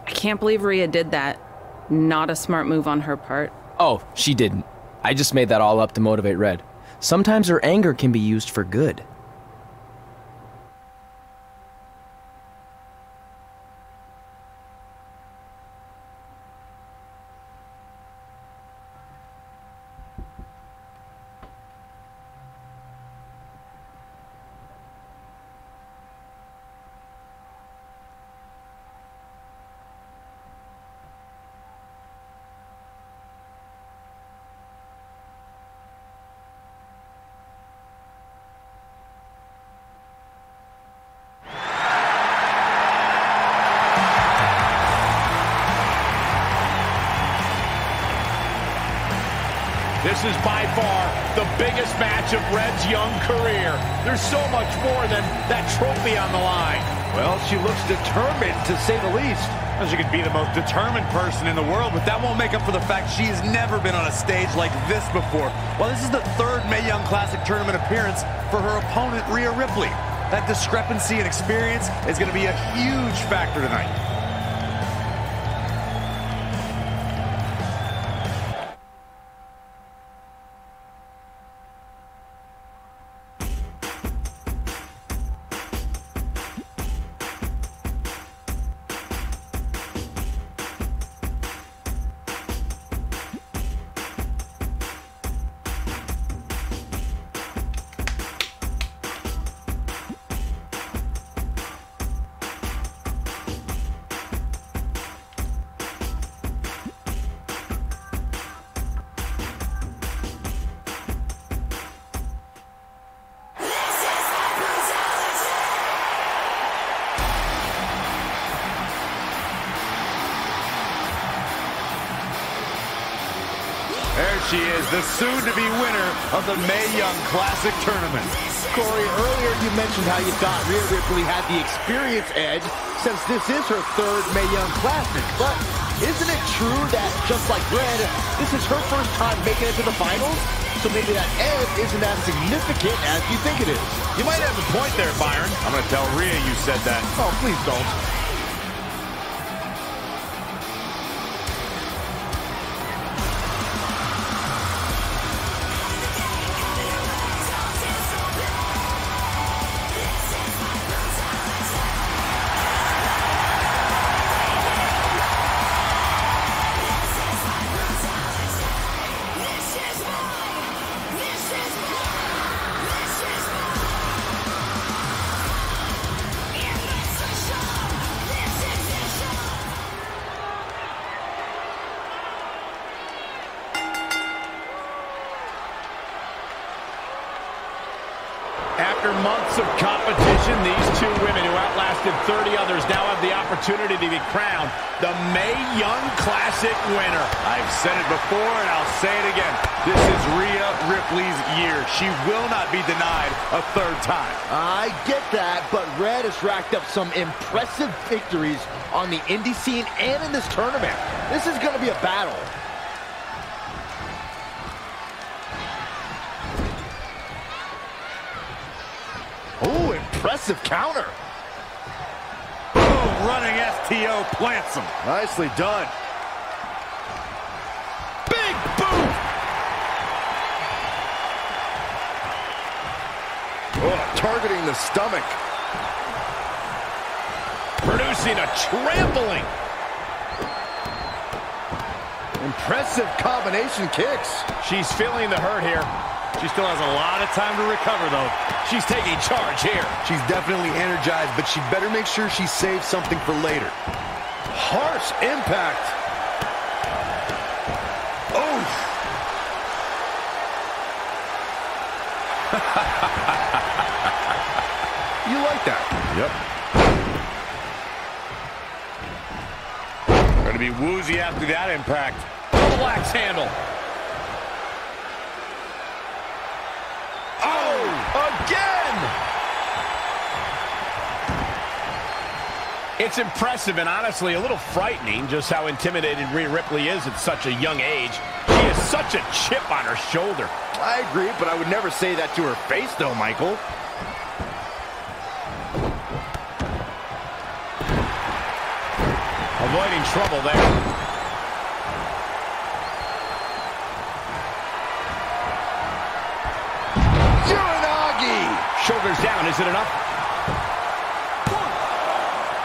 I can't believe Rhea did that. Not a smart move on her part. Oh, she didn't. I just made that all up to motivate Red. Sometimes her anger can be used for good. This is by far the biggest match of Red's young career. There's so much more than that trophy on the line. Well, she looks determined, to say the least. Well, she could be the most determined person in the world, but that won't make up for the fact she has never been on a stage like this before. Well, this is the third Mae Young Classic Tournament appearance for her opponent, Rhea Ripley. That discrepancy in experience is going to be a huge factor tonight. There she is, the soon-to-be winner of the Mae Young Classic Tournament. Corey, earlier you mentioned how you thought Rhea Ripley had the experience edge since this is her third Mae Young Classic. But isn't it true that, just like Red, this is her first time making it to the finals? So maybe that edge isn't as significant as you think it is. You might have a point there, Byron. I'm going to tell Rhea you said that. Oh, please don't. After months of competition, these two women who outlasted 30 others now have the opportunity to be crowned the Mae Young Classic winner. I've said it before and I'll say it again. This is Rhea Ripley's year. She will not be denied a third time. I get that, but Red has racked up some impressive victories on the indie scene and in this tournament. This is going to be a battle. Oh, impressive counter. Oh, running STO plants him. Nicely done. Big boot. Oh, targeting the stomach. Producing a trampling. Impressive combination kicks. She's feeling the hurt here. She still has a lot of time to recover, though. She's taking charge here. She's definitely energized, but she better make sure she saves something for later. Harsh impact. Oh! You like that? Yep. Going to be woozy after that impact. Double axe handle. Again! It's impressive and honestly a little frightening just how intimidated Rhea Ripley is at such a young age. She has such a chip on her shoulder. I agree, but I would never say that to her face, though, Michael. Avoiding trouble there. Shoulders down, is it enough? 1,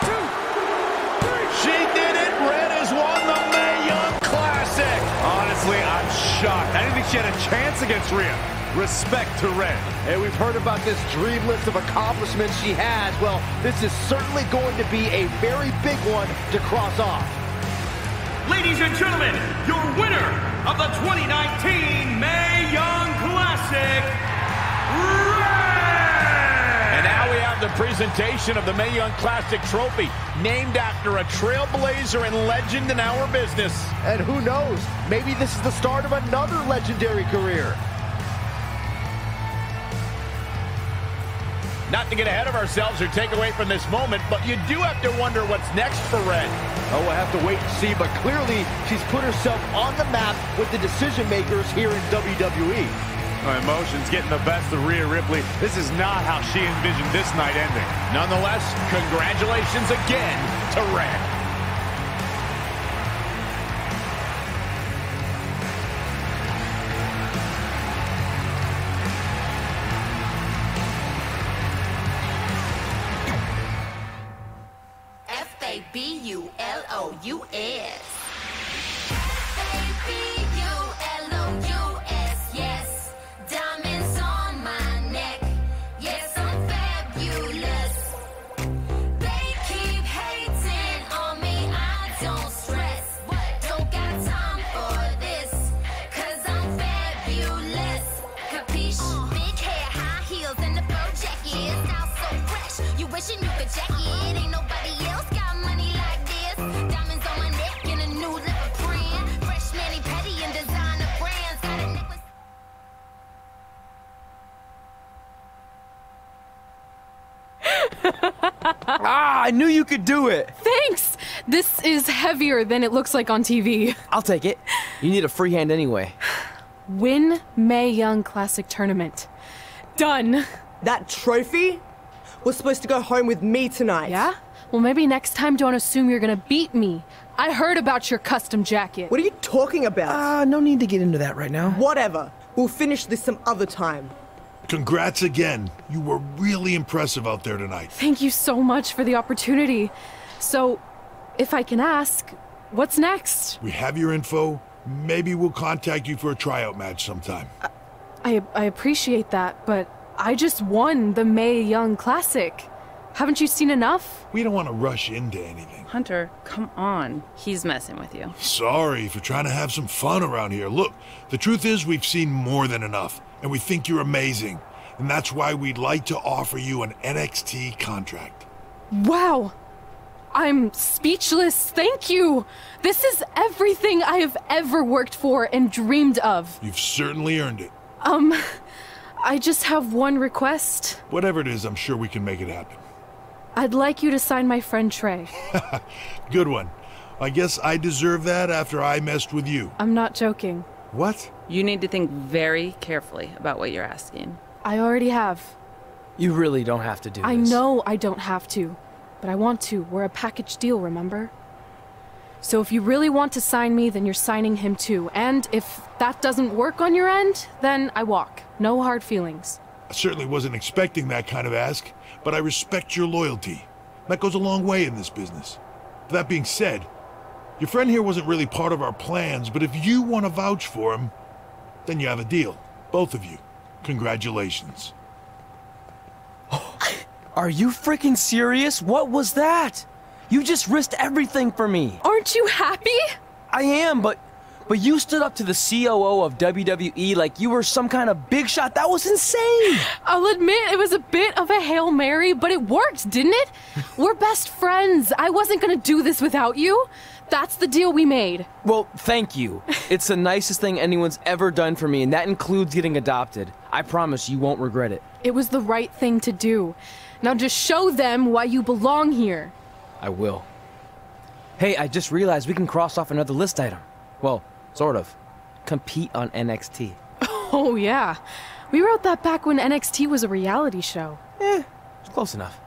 2, 3. She did it! Red has won the Mae Young Classic! Honestly, I'm shocked. I didn't think she had a chance against Rhea. Respect to Red. Hey, we've heard about this dream list of accomplishments she has. Well, this is certainly going to be a very big one to cross off. Ladies and gentlemen, your winner of the 2019 Mae Young Classic, and now we have the presentation of the Mae Young Classic trophy, named after a trailblazer and legend in our business. And who knows, maybe this is the start of another legendary career. Not to get ahead of ourselves or take away from this moment, but you do have to wonder what's next for Red. Oh, we'll have to wait and see, but clearly she's put herself on the map with the decision makers here in WWE. Emotions getting the best of Rhea Ripley. This is not how she envisioned this night ending. Nonetheless, congratulations again to Red. F-A-B-U-L-O-U-S. Yes. Diamonds on my neck. Yes, I'm fabulous. They keep hating on me. I don't stress. Don't got time for this. 'Cause I'm fabulous. Capiche? Big hair, high heels, and the fur jacket. Style so fresh. You wishing you could check it. Ain't nobody else got money like this. Diamonds on my neck and a new leopard print. Fresh mani petty and designer brands. Got a necklace. I knew you could do it. Thanks! This is heavier than it looks like on TV. I'll take it. You need a free hand anyway. Win Mae Young Classic Tournament. Done. That trophy was supposed to go home with me tonight. Yeah? Well, maybe next time don't assume you're gonna beat me. I heard about your custom jacket. What are you talking about? No need to get into that right now. Whatever. We'll finish this some other time. Congrats again. You were really impressive out there tonight. Thank you so much for the opportunity. So, if I can ask, what's next? We have your info. Maybe we'll contact you for a tryout match sometime. I appreciate that, but I just won the Mae Young Classic. Haven't you seen enough? We don't want to rush into anything. Hunter, come on. He's messing with you. Sorry for trying to have some fun around here. Look, the truth is we've seen more than enough, and we think you're amazing. And that's why we'd like to offer you an NXT contract. Wow! I'm speechless. Thank you. This is everything I have ever worked for and dreamed of. You've certainly earned it. I just have one request. Whatever it is, I'm sure we can make it happen. I'd like you to sign my friend Trey. Good one. I guess I deserve that after I messed with you. I'm not joking. What? You need to think very carefully about what you're asking. I already have. You really don't have to do this. I know I don't have to, but I want to. We're a package deal, remember? So if you really want to sign me, then you're signing him too. And if that doesn't work on your end, then I walk. No hard feelings. I certainly wasn't expecting that kind of ask, but I respect your loyalty. That goes a long way in this business. That being said, your friend here wasn't really part of our plans, but if you want to vouch for him, then you have a deal. Both of you. Congratulations. Are you freaking serious? What was that? You just risked everything for me. Aren't you happy? I am, but you stood up to the COO of WWE like you were some kind of big shot. That was insane. I'll admit it was a bit of a Hail Mary, but it worked, didn't it? We're best friends. I wasn't gonna do this without you. That's the deal we made. Well, thank you. It's the nicest thing anyone's ever done for me, and that includes getting adopted. I promise you won't regret it. It was the right thing to do. Now just show them why you belong here. I will. Hey, I just realized we can cross off another list item. Well, sort of. Compete on NXT. Oh, yeah. We wrote that back when NXT was a reality show. It's close enough.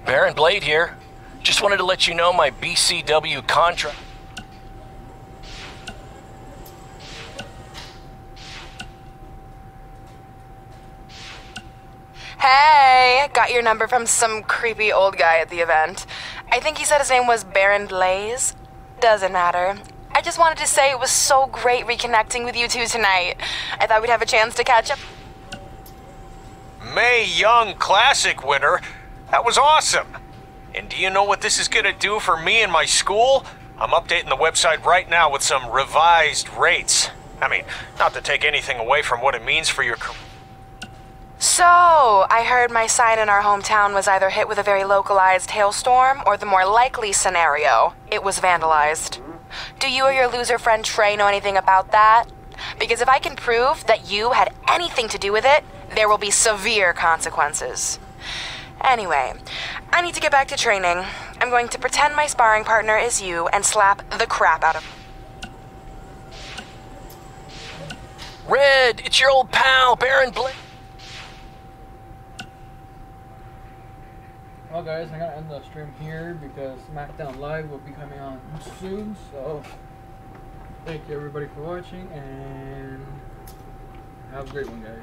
Baron Blade here. Just wanted to let you know my BCW contract. Hey, got your number from some creepy old guy at the event. I think he said his name was Baron Blaze. Doesn't matter. I just wanted to say it was so great reconnecting with you two tonight. I thought we'd have a chance to catch up. Mae Young Classic winner. That was awesome. And do you know what this is going to do for me and my school? I'm updating the website right now with some revised rates. I mean, not to take anything away from what it means for your career. So, I heard my sign in our hometown was either hit with a very localized hailstorm or the more likely scenario, it was vandalized. Do you or your loser friend Trey know anything about that? Because if I can prove that you had anything to do with it, there will be severe consequences. Anyway, I need to get back to training. I'm going to pretend my sparring partner is you and slap the crap out of him. Red, it's your old pal, Baron Blade. Well guys, I'm gonna end the stream here because SmackDown Live will be coming on soon, so thank you everybody for watching and have a great one guys.